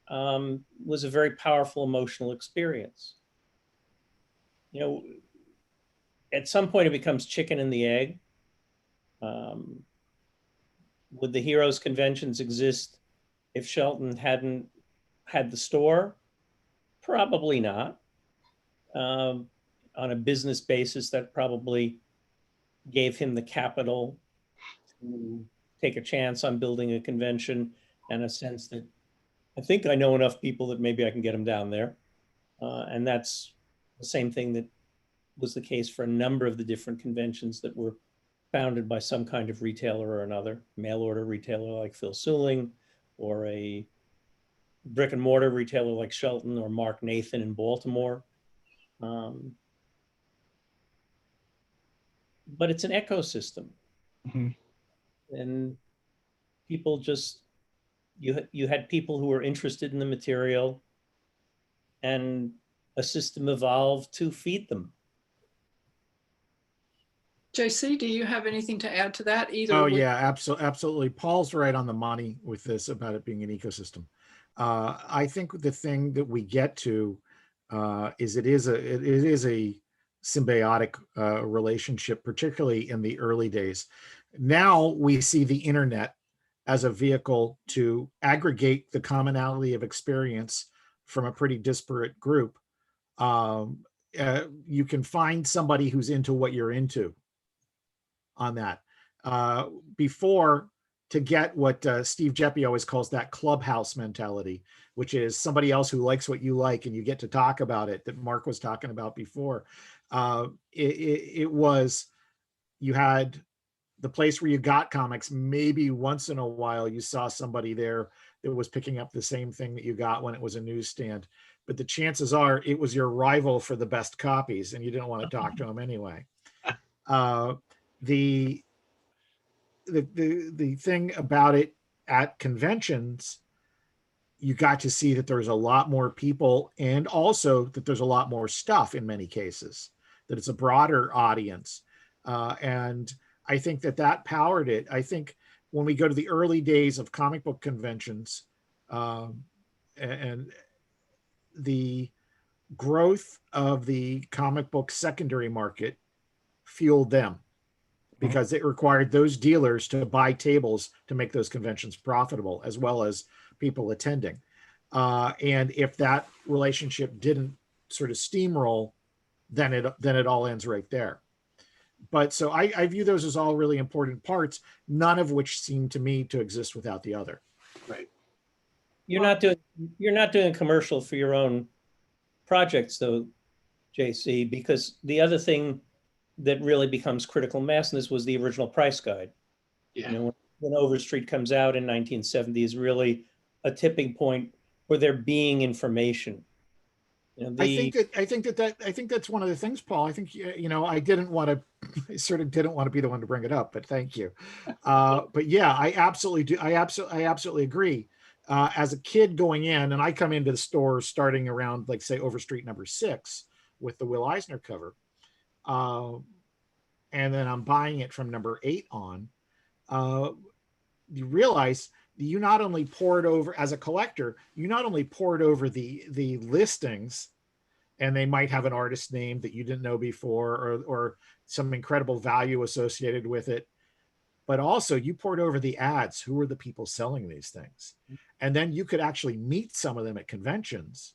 was a very powerful emotional experience. At some point it becomes chicken and the egg. Would the Heroes conventions exist if Shelton hadn't had the store? Probably not. On a business basis, that probably gave him the capital to take a chance on building a convention, and a sense that I think I know enough people that maybe I can get them down there. And that's the same thing that was the case for a number of the different conventions that were founded by some kind of retailer or another, mail order retailer like Phil Suling, or a brick and mortar retailer like Shelton or Mark Nathan in Baltimore. But it's an ecosystem. Mm-hmm. And people just, you had people who were interested in the material, and a system evolved to feed them. JC, do you have anything to add to that either? Oh yeah, absolutely. Paul's right on the money with this about it being an ecosystem. I think the thing that we get to is it is a symbiotic relationship, particularly in the early days. Now we see the internet as a vehicle to aggregate the commonality of experience from a pretty disparate group. You can find somebody who's into what you're into on that. Before, to get what Steve Jeppe always calls that clubhouse mentality, which is somebody else who likes what you like and you get to talk about it, that Mark was talking about before. It was, you had the place where you got comics. Maybe once in a while you saw somebody there that was picking up the same thing that you got when it was a newsstand. But the chances are it was your rival for the best copies and you didn't want to talk to him anyway. The thing about it at conventions, you got to see that there's a lot more people and also that there's a lot more stuff in many cases, that it's a broader audience. And I think that powered it. I think when we go to the early days of comic book conventions, and the growth of the comic book secondary market fueled them, because it required those dealers to buy tables to make those conventions profitable, as well as people attending. And if that relationship didn't sort of steamroll, then it all ends right there. But so I view those as all really important parts, none of which seem to me to exist without the other. Right. You're not doing a commercial for your own projects though, JC, because the other thing that really becomes critical mass in this was the original price guide. Yeah. You know, when Overstreet comes out in 1970 is really a tipping point for there being information. You know, I think that's one of the things, Paul. I think, you know, I sort of didn't want to be the one to bring it up, but thank you. But yeah, I absolutely do. I absolutely agree. As a kid going in, and I come into the store starting around, like, say, Overstreet #6 with the Will Eisner cover. And then I'm buying it from #8 on. You realize you not only poured over, as a collector, you not only poured over the listings, and they might have an artist name that you didn't know before, or some incredible value associated with it, but also you poured over the ads. Who were the people selling these things? And then you could actually meet some of them at conventions.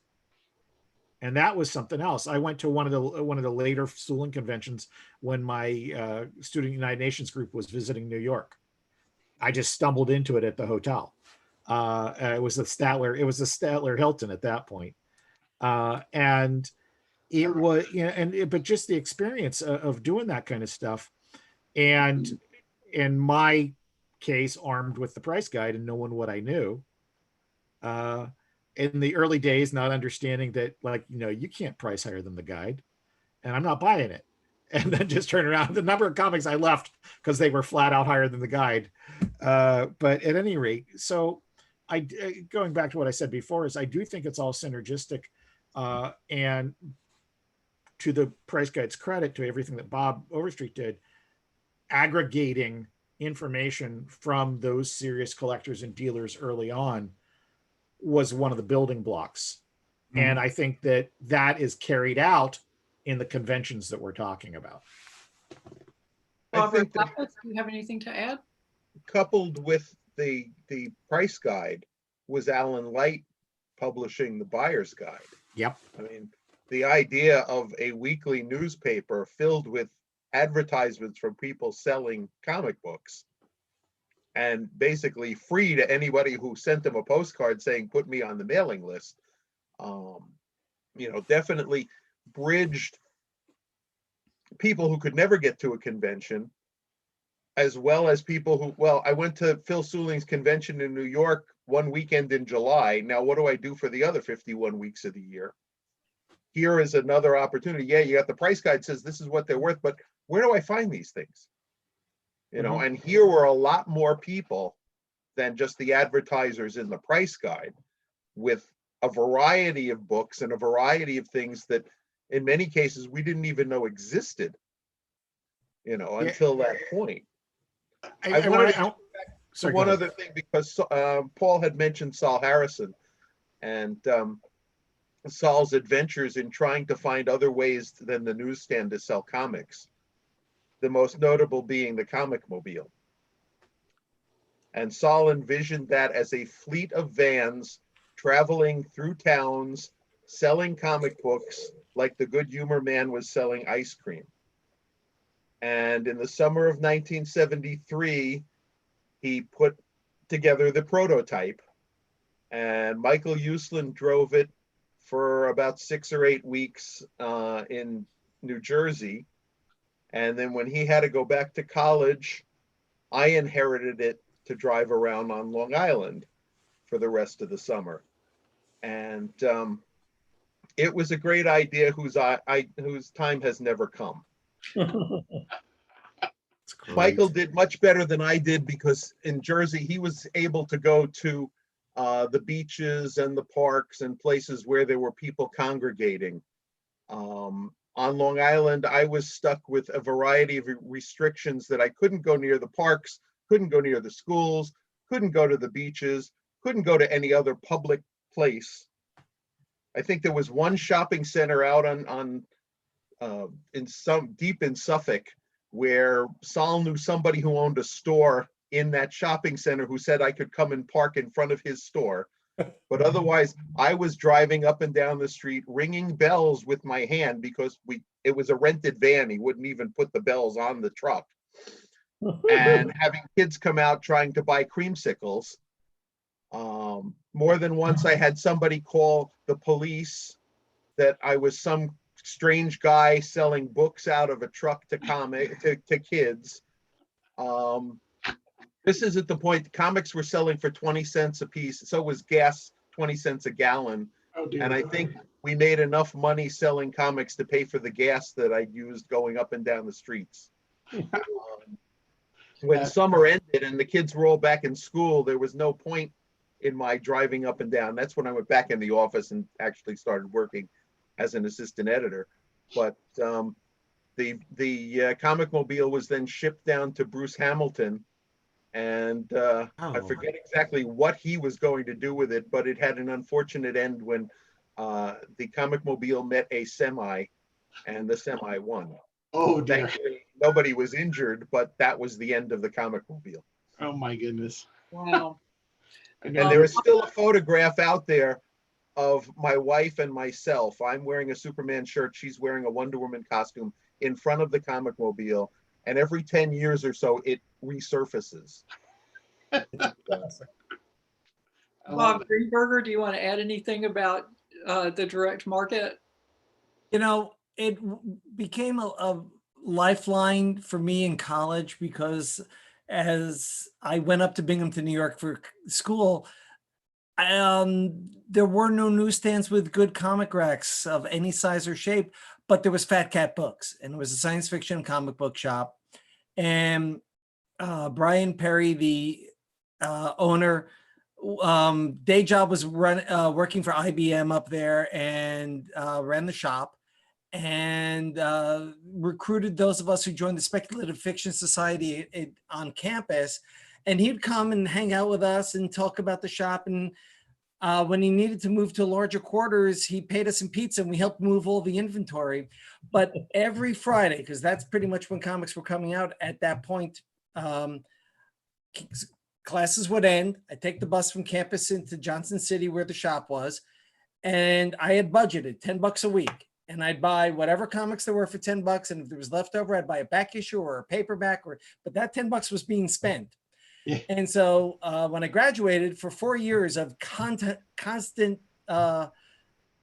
And that was something else. I went to one of the later Sulen conventions when my Student United Nations group was visiting New York. I just stumbled into it at the hotel. It was the Statler Hilton at that point. And it was, you know, but just the experience of doing that kind of stuff. And in my case, armed with the price guide and knowing what I knew, in the early days, not understanding that, like, you know, you can't price higher than the guide, and I'm not buying it. And then just turn around, the number of comics I left because they were flat out higher than the guide. But at any rate, so going back to what I said before, is I do think it's all synergistic, and to the price guide's credit, to everything that Bob Overstreet did, aggregating information from those serious collectors and dealers early on was one of the building blocks. And I think that is carried out in the conventions that we're talking about. Robert, do you have anything to add? Coupled with the price guide was Alan Light publishing the buyer's guide. Yep. I mean, the idea of a weekly newspaper filled with advertisements from people selling comic books, and basically free to anybody who sent them a postcard saying, put me on the mailing list, you know, definitely bridged people who could never get to a convention, as well as people who, well, I went to Phil Souling's convention in New York one weekend in July. Now, what do I do for the other 51 weeks of the year? Here is another opportunity. Yeah, you got the price guide says this is what they're worth, but where do I find these things? You know, and here were a lot more people than just the advertisers in the price guide, with a variety of books and a variety of things that in many cases we didn't even know existed. you know, Yeah. until that point. I wanted wanna- to go back to sorry, go one ahead. other thing, because Paul had mentioned Saul Harrison and Saul's adventures in trying to find other ways than the newsstand to sell comics. The most notable being the Comic Mobile. And Saul envisioned that as a fleet of vans traveling through towns, selling comic books like the Good Humor Man was selling ice cream. And in the summer of 1973, he put together the prototype, and Michael Uslan drove it for about 6 or 8 weeks in New Jersey. And then when he had to go back to college, I inherited it to drive around on Long Island for the rest of the summer. And it was a great idea whose time has never come. Michael did much better than I did, because in Jersey, he was able to go to the beaches and the parks and places where there were people congregating. On Long Island, I was stuck with a variety of restrictions that I couldn't go near the parks, couldn't go near the schools, couldn't go to the beaches, couldn't go to any other public place. I think there was one shopping center out deep in Suffolk, where Saul knew somebody who owned a store in that shopping center who said I could come and park in front of his store. But otherwise, I was driving up and down the street, ringing bells with my hand, because it was a rented van. He wouldn't even put the bells on the truck. And having kids come out trying to buy creamsicles. More than once, I had somebody call the police that I was some strange guy selling books out of a truck to kids. This is at the point comics were selling for 20 cents a piece. So was gas 20 cents a gallon. Oh, dear. And I think we made enough money selling comics to pay for the gas that I used going up and down the streets. When summer ended and the kids were all back in school, there was no point in my driving up and down. That's when I went back in the office and actually started working as an assistant editor. But the Comic Mobile was then shipped down to Bruce Hamilton. And I forget exactly what he was going to do with it, but it had an unfortunate end when the Comic Mobile met a semi, and the semi won. Oh, dear. Thankfully, nobody was injured, but that was the end of the Comic Mobile. Oh, my goodness. Wow. And there is still a photograph out there of my wife and myself. I'm wearing a Superman shirt. She's wearing a Wonder Woman costume in front of the Comic Mobile. And every 10 years or so, it resurfaces. Bob Greenberger, do you want to add anything about the direct market? You know, it became a lifeline for me in college, because as I went up to Binghamton, New York for school, there were no newsstands with good comic racks of any size or shape, but there was Fat Cat Books, and it was a science fiction comic book shop. And Brian Perry, the owner, day job was working for IBM up there, and ran the shop, and recruited those of us who joined the Speculative Fiction Society on campus. And he'd come and hang out with us and talk about the shop. And when he needed to move to larger quarters, he paid us some pizza, and we helped move all the inventory. But every Friday, because that's pretty much when comics were coming out at that point, classes would end. I'd take the bus from campus into Johnson City, where the shop was, and I had budgeted $10 a week. And I'd buy whatever comics there were for $10. And if there was leftover, I'd buy a back issue or a paperback, but that $10 was being spent. Yeah. And so when I graduated, for 4 years of constant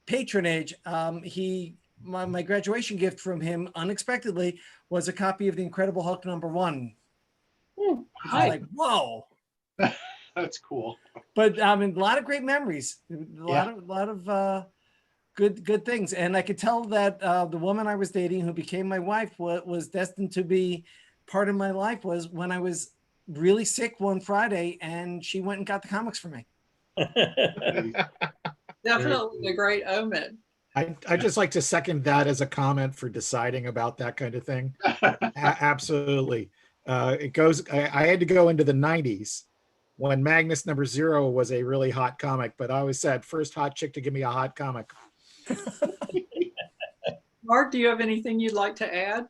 patronage, my graduation gift from him unexpectedly was a copy of The Incredible Hulk #1. I was like, whoa. That's cool. But I mean, a lot of great memories, a lot of good things. And I could tell that the woman I was dating, who became my wife, was destined to be part of my life, was when I was really sick one Friday, and she went and got the comics for me. Definitely a great omen. I just like to second that as a comment for deciding about that kind of thing. Absolutely. It goes, I had to go into the 90s when Magnus #0 was a really hot comic, but I always said, first hot chick to give me a hot comic. Mark, do you have anything you'd like to add?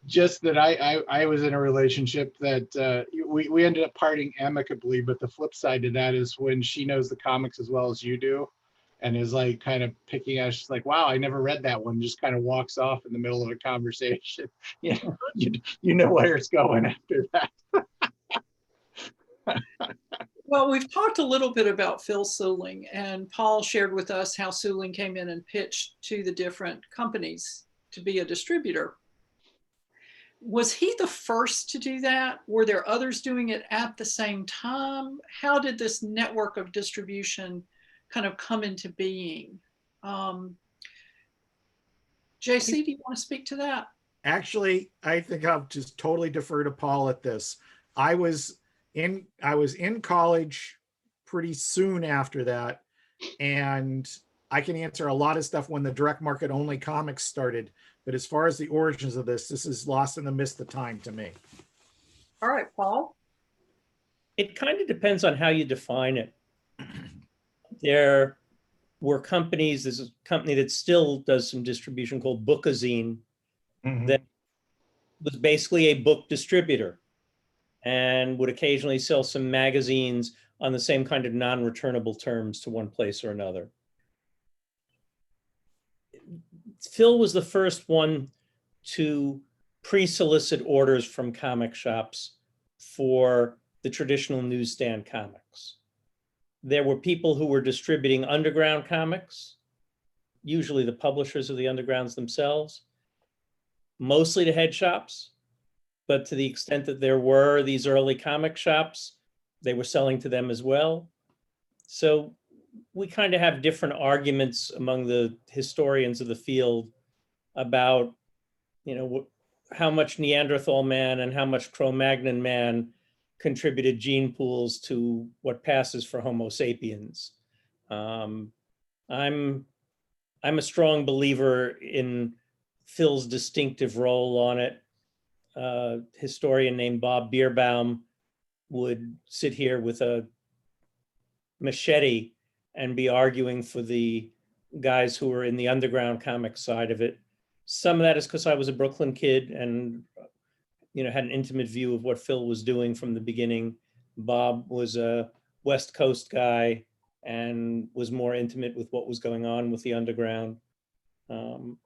Just that I was in a relationship that we ended up parting amicably, but the flip side to that is when she knows the comics as well as you do and is like kind of picking at, she's like, wow, I never read that one, just kind of walks off in the middle of a conversation. You know, you know where it's going after that. Well, we've talked a little bit about Phil Suling, and Paul shared with us how Suling came in and pitched to the different companies to be a distributor. Was he the first to do that? Were there others doing it at the same time? How did this network of distribution kind of come into being? JC, do you want to speak to that? Actually, I think I'll just totally defer to Paul at this. I was in college pretty soon after that, and I can answer a lot of stuff when the direct market only comics started. But as far as the origins of this is lost in the mist of time to me. All right, Paul. It kind of depends on how you define it. There were companies, there's a company that still does some distribution called Bookazine that was basically a book distributor and would occasionally sell some magazines on the same kind of non-returnable terms to one place or another. Phil was the first one to pre-solicit orders from comic shops for the traditional newsstand comics. There were people who were distributing underground comics, usually the publishers of the undergrounds themselves, mostly to head shops, but to the extent that there were these early comic shops, they were selling to them as well. So we kind of have different arguments among the historians of the field about, you know, how much Neanderthal man and how much Cro-Magnon man contributed gene pools to what passes for Homo sapiens. I'm a strong believer in Phil's distinctive role on it. A historian named Bob Bierbaum would sit here with a machete and be arguing for the guys who were in the underground comic side of it. Some of that is because I was a Brooklyn kid and, you know, had an intimate view of what Phil was doing from the beginning. Bob was a West Coast guy and was more intimate with what was going on with the underground. You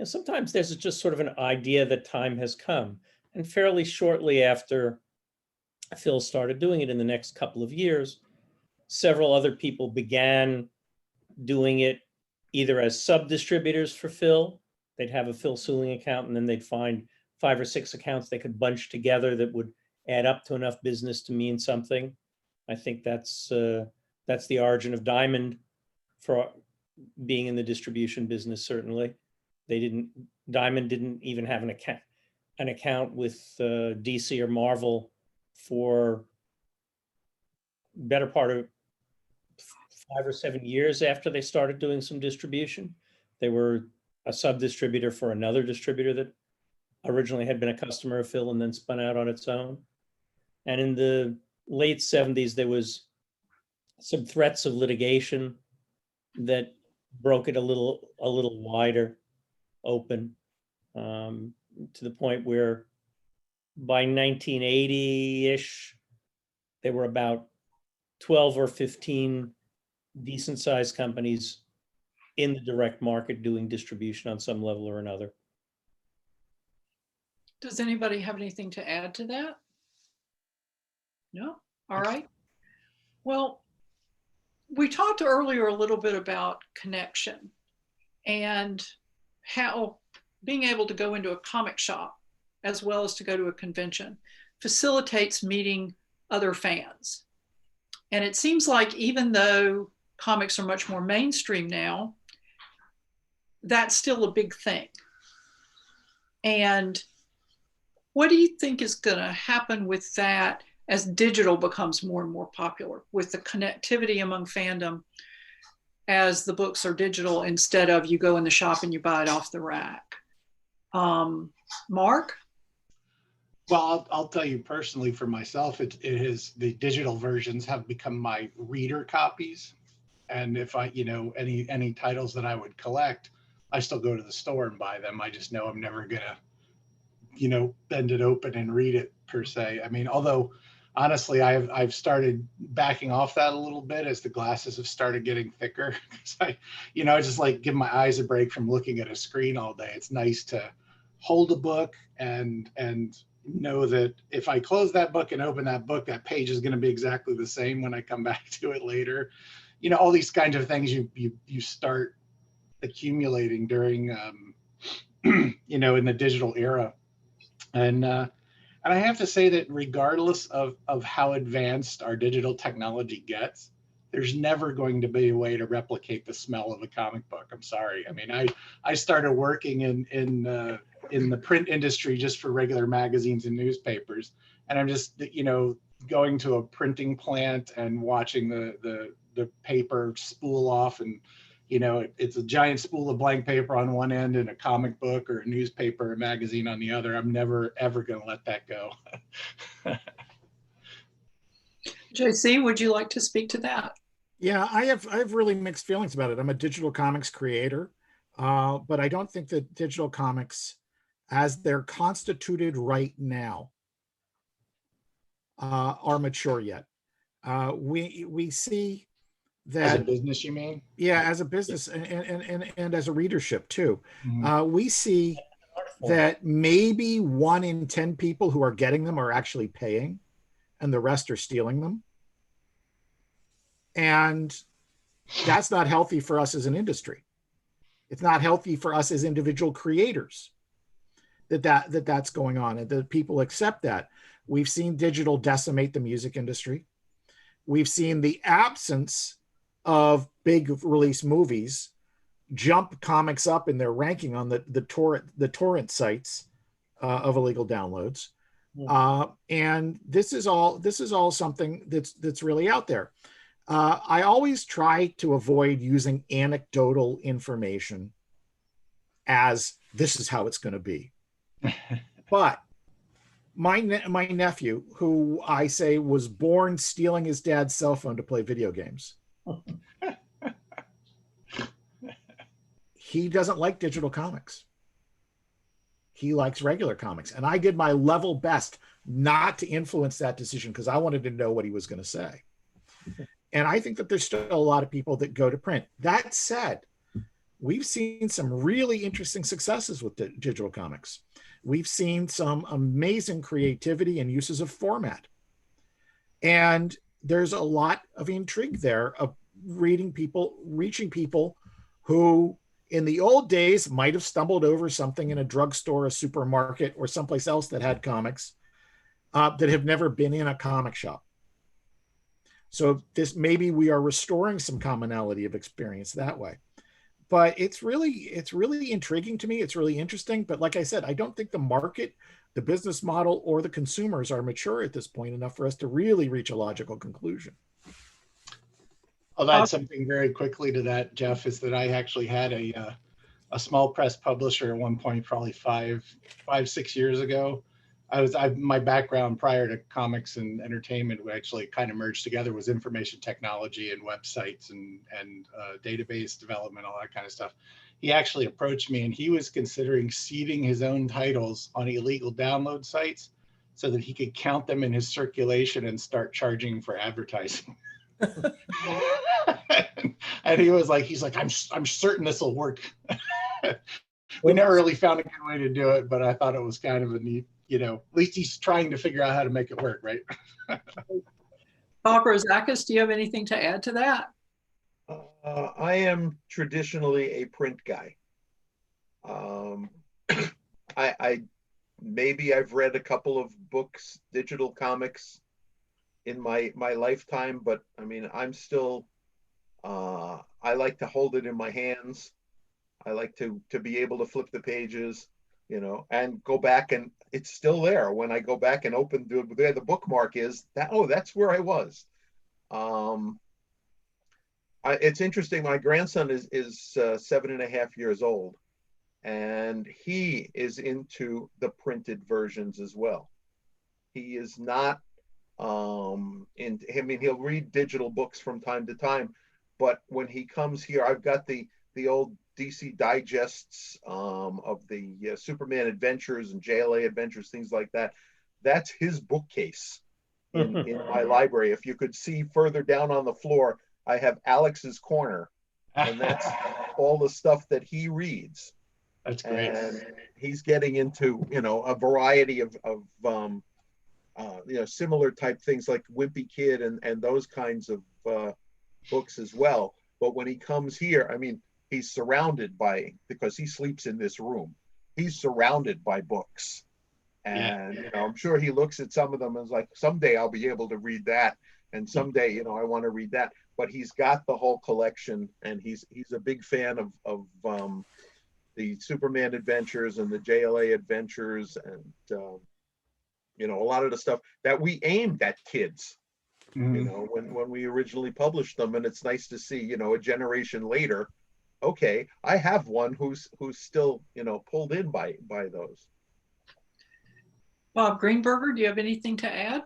know, sometimes there's just sort of an idea that time has come. And fairly shortly after Phil started doing it in the next couple of years, several other people began doing it either as sub-distributors for Phil. They'd have a Phil Suling account and then they'd find 5 or 6 accounts they could bunch together that would add up to enough business to mean something. I think that's the origin of Diamond for being in the distribution business, certainly. Diamond didn't even have an account with DC or Marvel for better part of 5 or 7 years after they started doing some distribution. They were a sub-distributor for another distributor that originally had been a customer of Phil and then spun out on its own. And in the late 70s, there was some threats of litigation that broke it a little wider open, to the point where by 1980-ish, there were about 12 or 15 decent sized companies in the direct market doing distribution on some level or another. Does anybody have anything to add to that? No? All right. Well, we talked earlier a little bit about connection and how being able to go into a comic shop as well as to go to a convention facilitates meeting other fans. And it seems like even though comics are much more mainstream now, that's still a big thing. And what do you think is going to happen with that as digital becomes more and more popular, with the connectivity among fandom? as the books are digital instead of you go in the shop and you buy it off the rack. Mark? Well, I'll tell you personally for myself, it is the digital versions have become my reader copies. And if I, any titles that I would collect, I still go to the store and buy them. I just know I'm never gonna, bend it open and read it per se. I mean, although honestly, I've started backing off that a little bit as the glasses have started getting thicker. Because I just like give my eyes a break from looking at a screen all day. It's nice to hold a book and know that if I close that book and open that book, that page is going to be exactly the same when I come back to it later. All these kinds of things you start accumulating during, in the digital era. And I have to say that regardless of how advanced our digital technology gets, there's never going to be a way to replicate the smell of a comic book. I'm sorry. I mean, I started working in the print industry just for regular magazines and newspapers, and I'm just going to a printing plant and watching the paper spool off, and it's a giant spool of blank paper on one end and a comic book or a newspaper or a magazine on the other. I'm never ever going to let that go. JC, would you like to speak to that? Yeah, I have really mixed feelings about it. I'm a digital comics creator, but I don't think that digital comics, as they're constituted right now, are mature yet. We see that as a business, you mean? Yeah, as a business and as a readership too. Mm-hmm. We see that maybe 1 in 10 people who are getting them are actually paying, and the rest are stealing them. And that's not healthy for us as an industry. It's not healthy for us as individual creators that's going on, and that people accept that. We've seen digital decimate the music industry. We've seen the absence of big release movies jump comics up in their ranking on the torrent sites of illegal downloads. And this is all something that's really out there. I always try to avoid using anecdotal information as this is how it's going to be. But my nephew, who I say was born stealing his dad's cell phone to play video games, he doesn't like digital comics. He likes regular comics. And I did my level best not to influence that decision because I wanted to know what he was going to say. And I think that there's still a lot of people that go to print. That said, we've seen some really interesting successes with digital comics. We've seen some amazing creativity and uses of format. And there's a lot of intrigue there of reaching people who in the old days might have stumbled over something in a drugstore, a supermarket, or someplace else that had comics that have never been in a comic shop. So maybe we are restoring some commonality of experience that way. But it's really intriguing to me. It's really interesting. But like I said, I don't think the market, the business model, or the consumers are mature at this point enough for us to really reach a logical conclusion. I'll add something very quickly to that, Jeff, is that I actually had a small press publisher at one point, probably 6 years ago. My background prior to comics and entertainment, we actually kind of merged together, was information technology and websites and database development, all that kind of stuff. He actually approached me and he was considering seeding his own titles on illegal download sites so that he could count them in his circulation and start charging for advertising. And he's like, I'm certain this will work. We never really found a good way to do it, but I thought it was kind of a neat, at least he's trying to figure out how to make it work, right? Bob Rozakis, do you have anything to add to that? I am traditionally a print guy. Maybe I've read a couple of books, digital comics, in my lifetime, but I mean, I'm still, I like to hold it in my hands. I like to be able to flip the pages, and go back, and it's still there. When I go back and open where the bookmark is, that's where I was. It's interesting. My grandson is 7.5 years old, and he is into the printed versions as well. He is not I mean, he'll read digital books from time to time, but when he comes here, I've got the old DC digests of the Superman adventures and JLA adventures, things like that. That's his bookcase in my library. If you could see further down on the floor, I have Alex's Corner, and that's all the stuff that he reads. That's great. And he's getting into, a variety of similar type things like Wimpy Kid and those kinds of books as well. But when he comes here, I mean, he's surrounded by, because he sleeps in this room, he's surrounded by books. And, I'm sure he looks at some of them and is like, someday I'll be able to read that. And someday, I want to read that. But he's got the whole collection, and he's a big fan of the Superman adventures and the JLA adventures, and a lot of the stuff that we aimed at kids, when we originally published them. And it's nice to see, a generation later, okay, I have one who's still, pulled in by those. Bob Greenberger, do you have anything to add?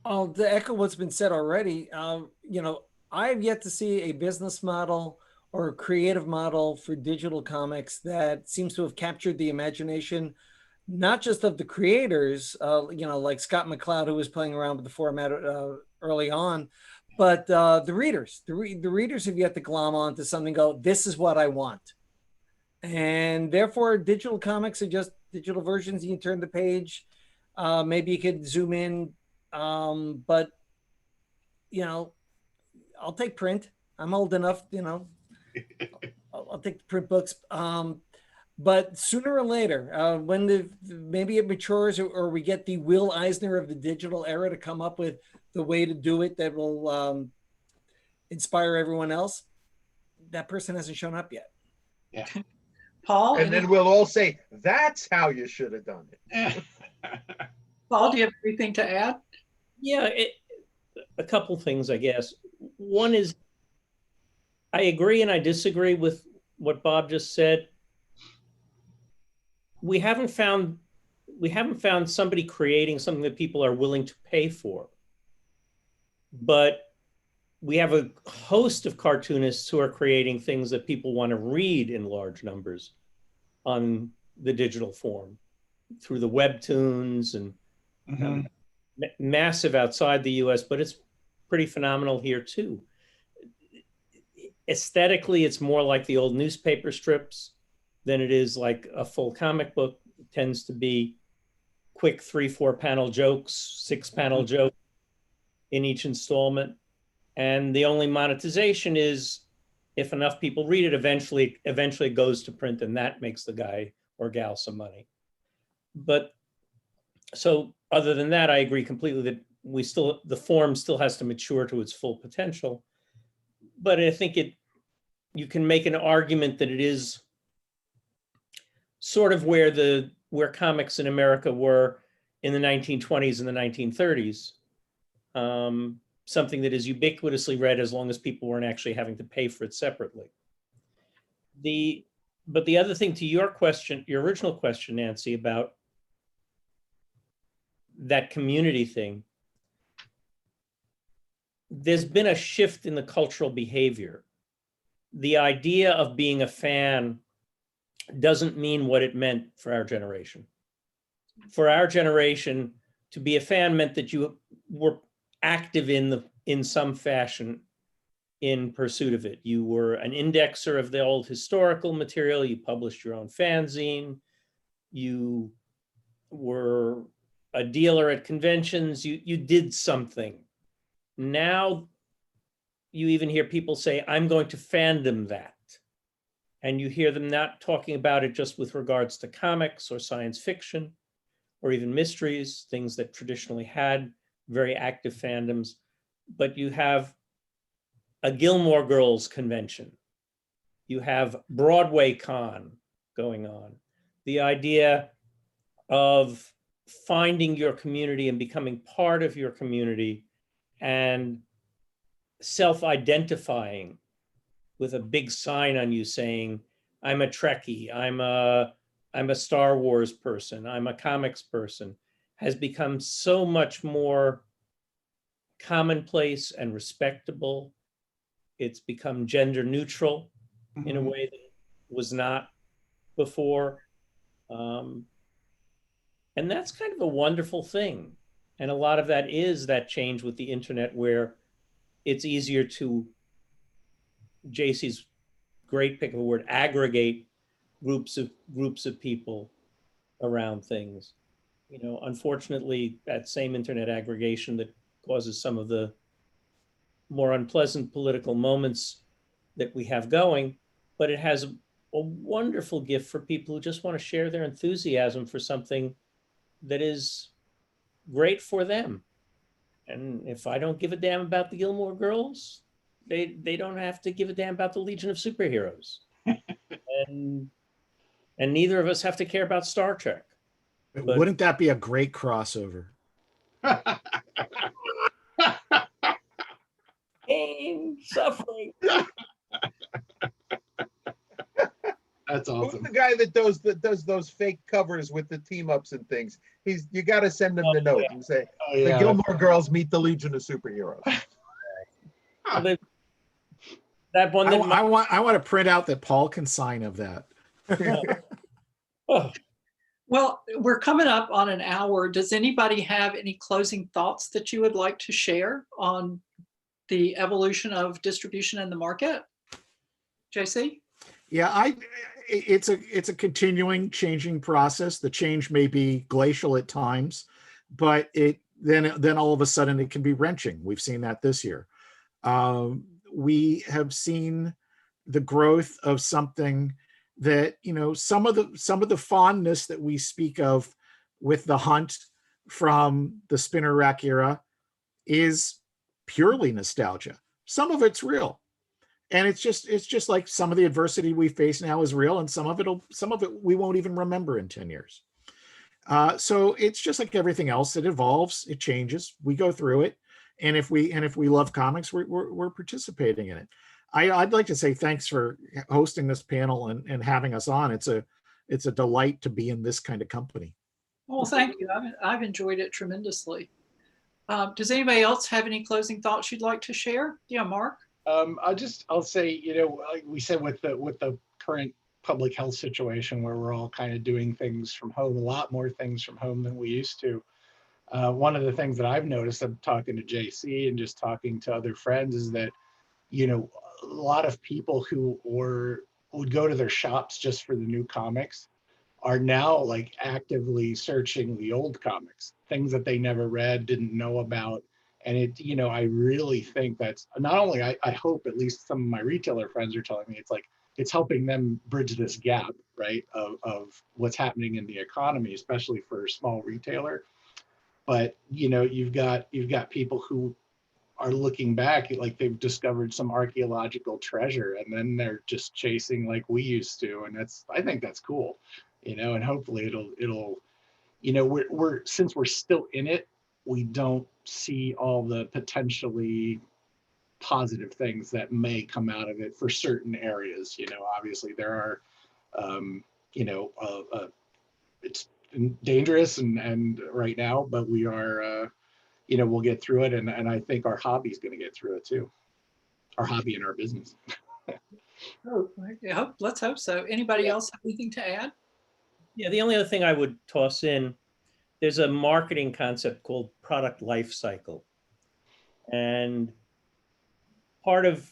To echo what's been said already, I have yet to see a business model or a creative model for digital comics that seems to have captured the imagination, not just of the creators, like Scott McCloud, who was playing around with the format early on, but the readers. The readers have yet to glom on to something, go, this is what I want. And therefore, digital comics are just digital versions. You can turn the page. Maybe you could zoom in. But, I'll take print. I'm old enough, I'll take the print books. But sooner or later, when maybe it matures, or we get the Will Eisner of the digital era to come up with the way to do it that will inspire everyone else, that person hasn't shown up yet. Yeah. Paul? And then we'll all say, that's how you should have done it. Paul, do you have anything to add? Yeah, a couple things, I guess. One is, I agree and I disagree with what Bob just said. We haven't found somebody creating something that people are willing to pay for. But we have a host of cartoonists who are creating things that people want to read in large numbers on the digital form through the webtoons and massive outside the US, but it's pretty phenomenal here too. Aesthetically, it's more like the old newspaper strips than it is like a full comic book. It tends to be quick 3-4 panel jokes, 6-panel jokes in each installment. And the only monetization is if enough people read it, eventually it goes to print, and that makes the guy or gal some money. But so other than that, I agree completely that the form still has to mature to its full potential. But I think you can make an argument that it is sort of where comics in America were in the 1920s and the 1930s. Something that is ubiquitously read as long as people weren't actually having to pay for it separately. But the other thing to your question, your original question, Nancy, about that community thing, there's been a shift in the cultural behavior. The idea of being a fan doesn't mean what it meant for our generation. For our generation, to be a fan meant that you were active in some fashion in pursuit of it. You were an indexer of the old historical material, you published your own fanzine, you were a dealer at conventions, you did something. Now you even hear people say, I'm going to fandom that. And you hear them not talking about it just with regards to comics or science fiction or even mysteries, things that traditionally had very active fandoms, but you have a Gilmore Girls convention. You have Broadway Con going on. The idea of finding your community and becoming part of your community and self-identifying with a big sign on you saying, I'm a Trekkie, I'm a Star Wars person, I'm a comics person, has become so much more commonplace and respectable. It's become gender neutral in a way that was not before. And that's kind of a wonderful thing. And a lot of that is that change with the internet, where it's easier to, JC's great pick of a word, aggregate groups of people around things. You know, unfortunately, that same internet aggregation that causes some of the more unpleasant political moments that we have going, but it has a wonderful gift for people who just want to share their enthusiasm for something that is great for them. And if I don't give a damn about the Gilmore Girls, they don't have to give a damn about the Legion of Superheroes. and neither of us have to care about Star Trek. But But- wouldn't that be a great crossover? Pain, suffering. That's Who's awesome. the guy that does those fake covers with the team ups and things? You got to send him the note and say, Oh, the yeah. Gilmore Girls meet the Legion of Superheroes. That one that I want to print out that Paul can sign of that. oh, Well, we're coming up on an hour. Does anybody have any closing thoughts that you would like to share on the evolution of distribution in the market? JC? Yeah, it's a continuing changing process. The change may be glacial at times, but then all of a sudden it can be wrenching. We've seen that this year. We have seen the growth of something that, you know, some of the fondness that we speak of with the hunt from the spinner rack era is purely nostalgia. Some of it's real. And it's just like some of the adversity we face now is real, and some of it we won't even remember in 10 years. So it's just like everything else. It evolves, it changes, we go through it. And if we love comics, we're participating in it. I'd like to say thanks for hosting this panel and having us on. It's a delight to be in this kind of company. Well, thank you. I've enjoyed it tremendously. Does anybody else have any closing thoughts you'd like to share? Yeah, Mark? I'll say, you know, like we said, with the current public health situation where we're all kind of doing things from home, a lot more things from home than we used to. One of the things that I've noticed, I'm talking to JC and just talking to other friends, is that, you know, a lot of people who would go to their shops just for the new comics are now like actively searching the old comics, things that they never read, didn't know about. And it, you know, I really think that's not only, I hope at least some of my retailer friends are telling me, it's like, it's helping them bridge this gap, right, of what's happening in the economy, especially for a small retailer. But, you know, you've got people who are looking back like they've discovered some archaeological treasure, and then they're just chasing like we used to. And I think that's cool, you know, and hopefully it'll, you know, we're since we're still in it, we don't see all the potentially positive things that may come out of it for certain areas. You know, obviously there are, you know, it's dangerous and right now, but we are, you know, we'll get through it. And I think our hobby's going to get through it too. Our hobby and our business. Oh, let's hope so. Anybody else have anything to add? yeah, the only other thing I would toss in, there's a marketing concept called product life cycle. And part of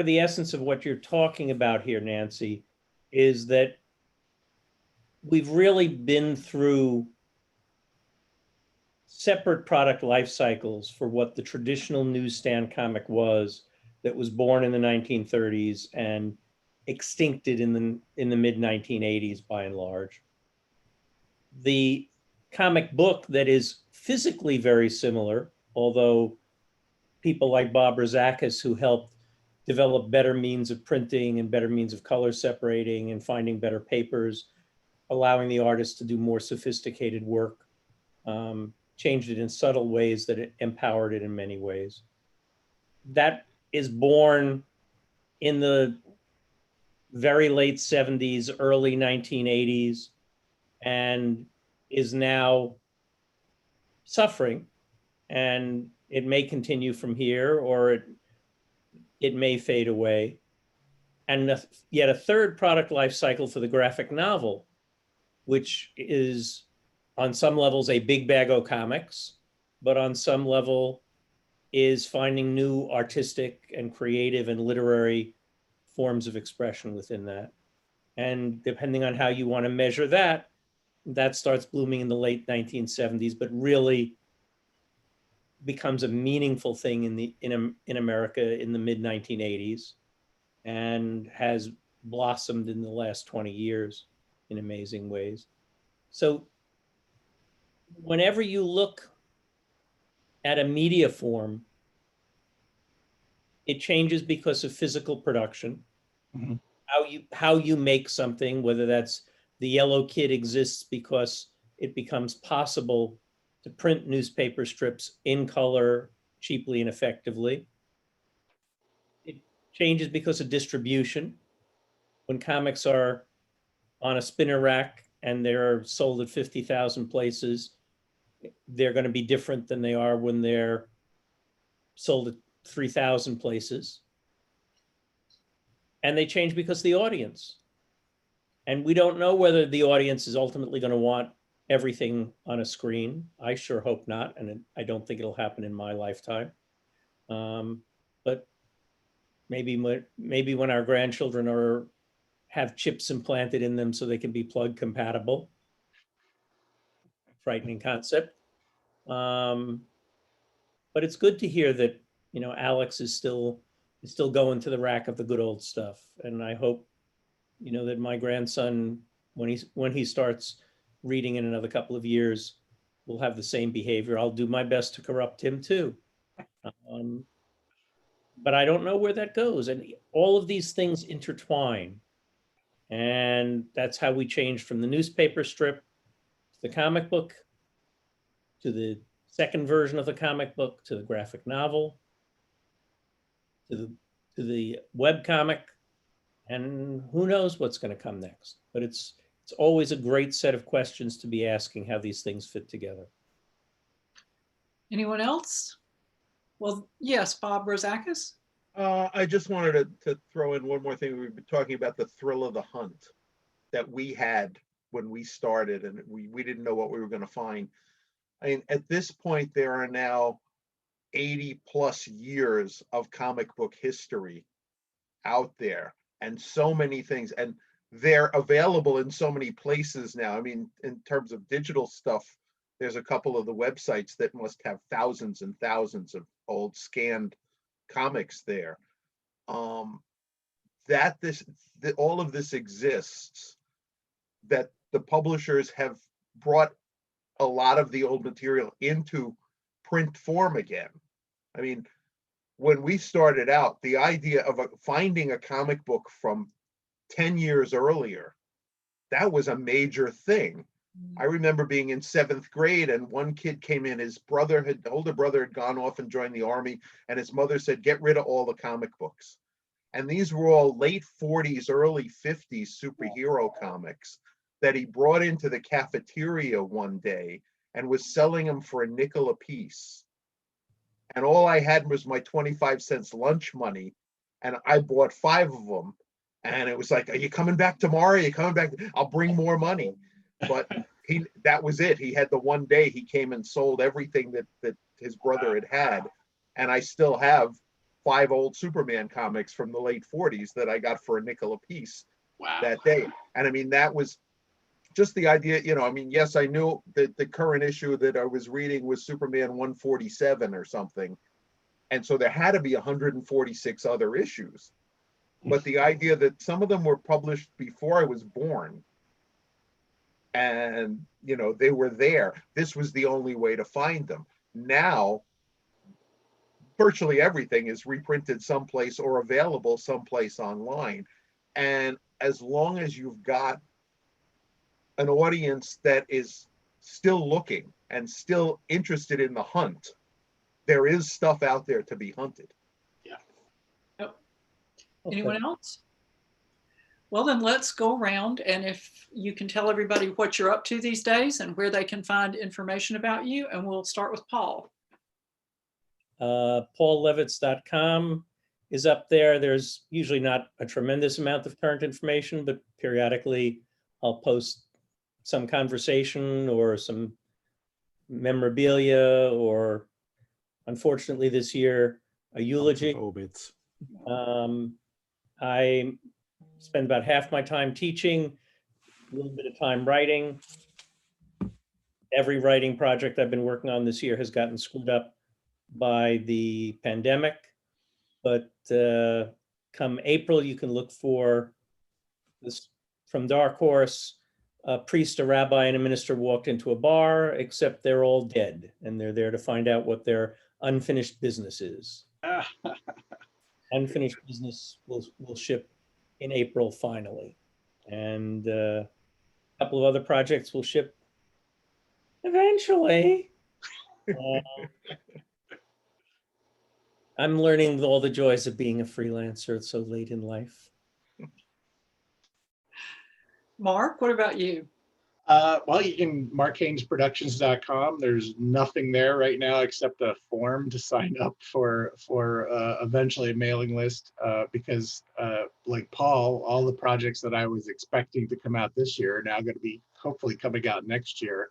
the essence of what you're talking about here, Nancy, is that we've really been through separate product life cycles for what the traditional newsstand comic was, that was born in the 1930s and extincted in the mid 1980s by and large. The comic book that is physically very similar, although people like Bob Rozakis, who helped develop better means of printing and better means of color separating and finding better papers, allowing the artists to do more sophisticated work, changed it in subtle ways that it empowered it in many ways. that is born in the very late 70s, early 1980s, and is now suffering. And it may continue from here, or it may fade away. And yet a third product life cycle for the graphic novel, which is on some levels a big bag of comics, but on some level is finding new artistic and creative and literary forms of expression within that. And depending on how you want to measure that, that starts blooming in the late 1970s, but really becomes a meaningful thing in America in the mid 1980s, and has blossomed in the last 20 years in amazing ways. So whenever you look at a media form, it changes because of physical production. Mhm. How you make something, whether that's the yellow kid exists because it becomes possible to print newspaper strips in color cheaply and effectively. It changes because of distribution. When comics are on a spinner rack and they're sold at 50,000 places, they're going to be different than they are when they're sold at 3,000 places. And they change because of the audience. And we don't know whether the audience is ultimately going to want everything on a screen. I sure hope not, and I don't think it'll happen in my lifetime. But maybe when our grandchildren have chips implanted in them so they can be plug compatible. Frightening concept. But it's good to hear that, Alex is still going to the rack of the good old stuff. And I hope, that my grandson, when he starts reading in another couple of years, will have the same behavior. I'll do my best to corrupt him too. But I don't know where that goes. And all of these things intertwine. And that's how we changed from the newspaper strip to the comic book, to the second version of the comic book, to the graphic novel, to the web comic, and who knows what's going to come next. But it's always a great set of questions to be asking, how these things fit together. Anyone else? Well, yes, Bob Rozakis. I just wanted to throw in one more thing. We've been talking about the thrill of the hunt that we had when we started, and we didn't know what we were going to find. I mean, at this point, there are now 80 plus years of comic book history out there, and so many things, and they're available in so many places now. I mean, in terms of digital stuff, there's a couple of the websites that must have thousands and thousands of old scanned comics there. All of this exists, that the publishers have brought a lot of the old material into print form again. I mean, when we started out, the idea of finding a comic book from 10 years earlier, that was a major thing. I remember being in 7th grade, and one kid came in, his older brother had gone off and joined the army, and his mother said, get rid of all the comic books. And these were all late 40s, early 50s superhero comics that he brought into the cafeteria one day and was selling them for a nickel a piece. And all I had was my 25 cents lunch money, and I bought 5 of them. And it was like, are you coming back tomorrow? Are you coming back? I'll bring more money. But that was it. He had the one day he came and sold everything that his brother had. And I still have 5 old Superman comics from the late 40s that I got for a nickel a piece that day. And I mean, that was just the idea, I mean, yes, I knew that the current issue that I was reading was Superman 147 or something. And so there had to be 146 other issues. But the idea that some of them were published before I was born, and they were there, this was the only way to find them. Now virtually everything is reprinted someplace or available someplace online, and as long as you've got an audience that is still looking and still interested in the hunt, there is stuff out there to be hunted. Okay. Anyone else? Well, then let's go around, and if you can tell everybody what you're up to these days and where they can find information about you, and we'll start with Paul. PaulLevitz.com is up there. There's usually not a tremendous amount of current information, but periodically I'll post some conversation or some memorabilia, or unfortunately this year, a eulogy. Obits. I spend about half my time teaching, a little bit of time writing. Every writing project I've been working on this year has gotten screwed up by the pandemic, but come April, you can look for this from Dark Horse. A priest, a rabbi, and a minister walked into a bar, except they're all dead, and they're there to find out what their unfinished business is. Unfinished business will ship in April finally, and a couple of other projects will ship eventually. I'm learning all the joys of being a freelancer so late in life. Mark, what about you? Well, you can markhaynesproductions.com. There's nothing there right now except a form to sign up for eventually a mailing list, because like Paul, all the projects that I was expecting to come out this year are now going to be hopefully coming out next year.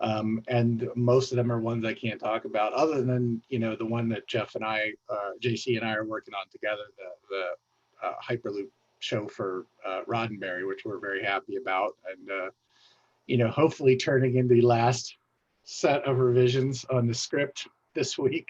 And most of them are ones I can't talk about, other than, you know, the one that Jeff and I, JC and I are working on together, the Hyperloop show for Roddenberry, which we're very happy about. And, you know, hopefully turning in the last set of revisions on the script this week.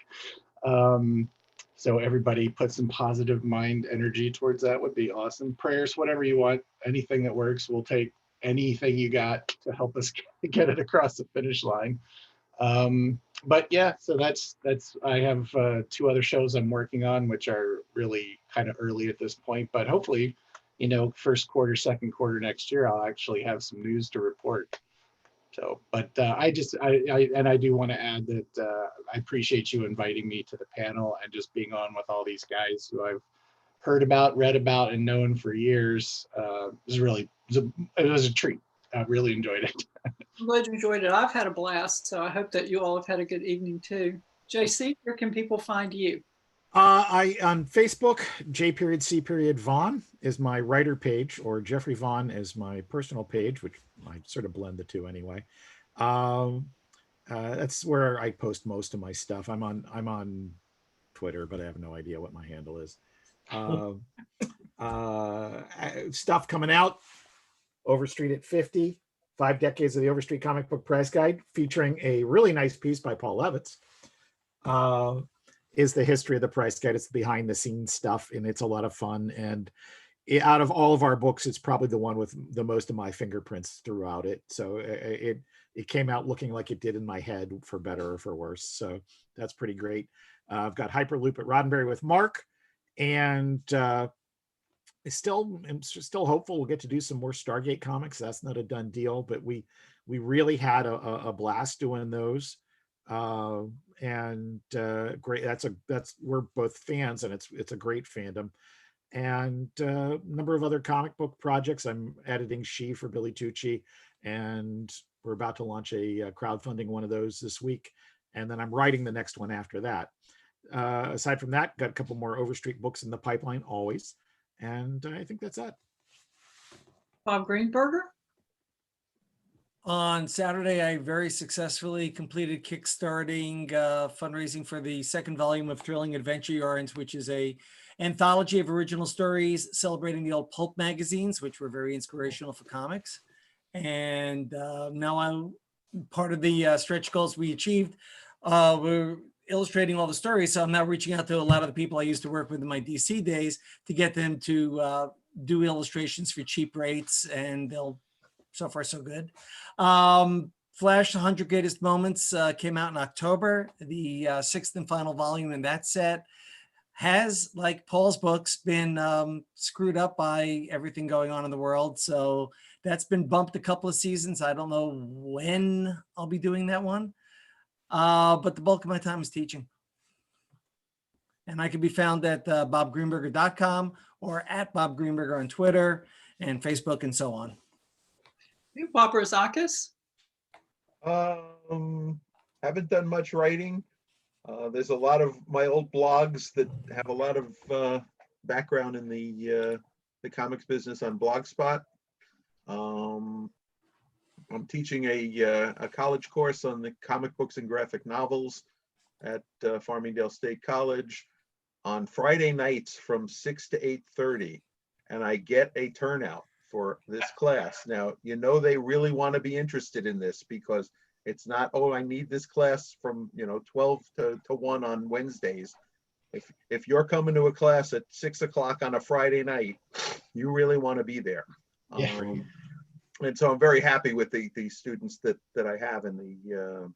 So everybody put some positive mind energy towards that would be awesome. Prayers, whatever you want, anything that works. We'll take anything you got to help us get it across the finish line. But yeah, so that's I have 2 other shows I'm working on, which are really kind of early at this point, but hopefully, you know, first quarter, second quarter next year, I'll actually have some news to report. So, but I do want to add that I appreciate you inviting me to the panel and just being on with all these guys who I've heard about, read about, and known for years. It was a treat. I really enjoyed it. I'm glad you enjoyed it. I've had a blast, so I hope that you all have had a good evening too. JC, where can people find you? I on Facebook, J.C. Vaughn is my writer page, or Jeffrey Vaughn is my personal page, which I sort of blend the two anyway. That's where I post most of my stuff. I'm on Twitter, but I have no idea what my handle is. Stuff coming out. Overstreet at 50, 5 decades of the Overstreet comic book price guide, featuring a really nice piece by Paul Levitz. Is the history of the price guide. It's behind the scenes stuff, and it's a lot of fun. And out of all of our books, it's probably the one with the most of my fingerprints throughout it. So it came out looking like it did in my head, for better or for worse. So that's pretty great. I've got Hyperloop at Roddenberry with Mark, and I'm still hopeful we'll get to do some more Stargate comics. That's not a done deal, but we really had a blast doing those. Great. We're both fans, and it's a great fandom. And a number of other comic book projects. I'm editing She for Billy Tucci, and we're about to launch a crowdfunding one of those this week. And then I'm writing the next one after that. Aside from that, got a couple more Overstreet books in the pipeline always. And I think that's it. Bob Greenberger? On Saturday, I very successfully completed kickstarting fundraising for the 2nd volume of Thrilling Adventure Yarns, which is a anthology of original stories celebrating the old pulp magazines, which were very inspirational for comics. And now I'm part of the stretch goals we achieved. We're illustrating all the stories, so I'm now reaching out to a lot of the people I used to work with in my DC days to get them to do illustrations for cheap rates, and they'll, so far so good. Flash 100 Greatest Moments came out in October. The 6th and final volume in that set has, like Paul's books, been screwed up by everything going on in the world. So that's been bumped a couple of seasons. I don't know when I'll be doing that one. But the bulk of my time is teaching. And I can be found at bobgreenberger.com or at Bob Greenberger on Twitter and Facebook and so on. Bob Rozakis. Haven't done much writing. There's a lot of my old blogs that have a lot of background in the comics business on Blogspot. I'm teaching a college course on the comic books and graphic novels at Farmingdale State College on Friday nights from 6 to 8:30, and I get a turnout for this class. Now, you know, they really want to be interested in this because it's not, oh, I need this class from, 12 to 1 on Wednesdays. If you're coming to a class at 6 o'clock on a Friday night, you really want to be there. Yeah. And so I'm very happy with the students that I have and the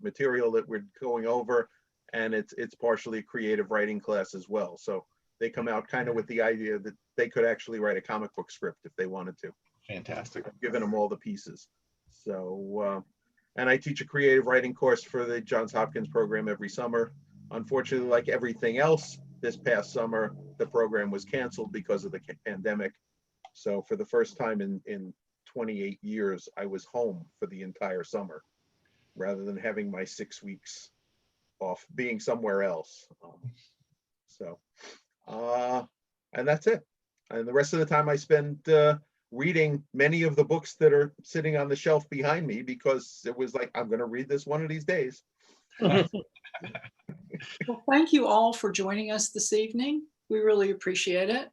material that we're going over, and it's partially a creative writing class as well. So they come out kind of with the idea that they could actually write a comic book script if they wanted to. Fantastic. I've given them all the pieces. So, and I teach a creative writing course for the Johns Hopkins program every summer. Unfortunately, like everything else this past summer, the program was canceled because of the pandemic. So for the first time in 28 years, I was home for the entire summer rather than having my 6 weeks off being somewhere else. And that's it. And the rest of the time I spent reading many of the books that are sitting on the shelf behind me because it was like, I'm going to read this one of these days. Well, thank you all for joining us this evening. We really appreciate it.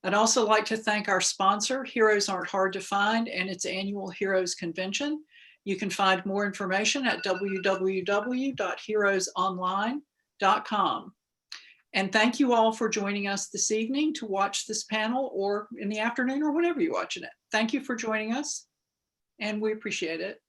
I'd also like to thank our sponsor, Heroes Aren't Hard to Find, and its annual Heroes Convention. You can find more information at www.heroesonline.com. And thank you all for joining us this evening to watch this panel, or in the afternoon, or whenever you're watching it. Thank you for joining us, and we appreciate it.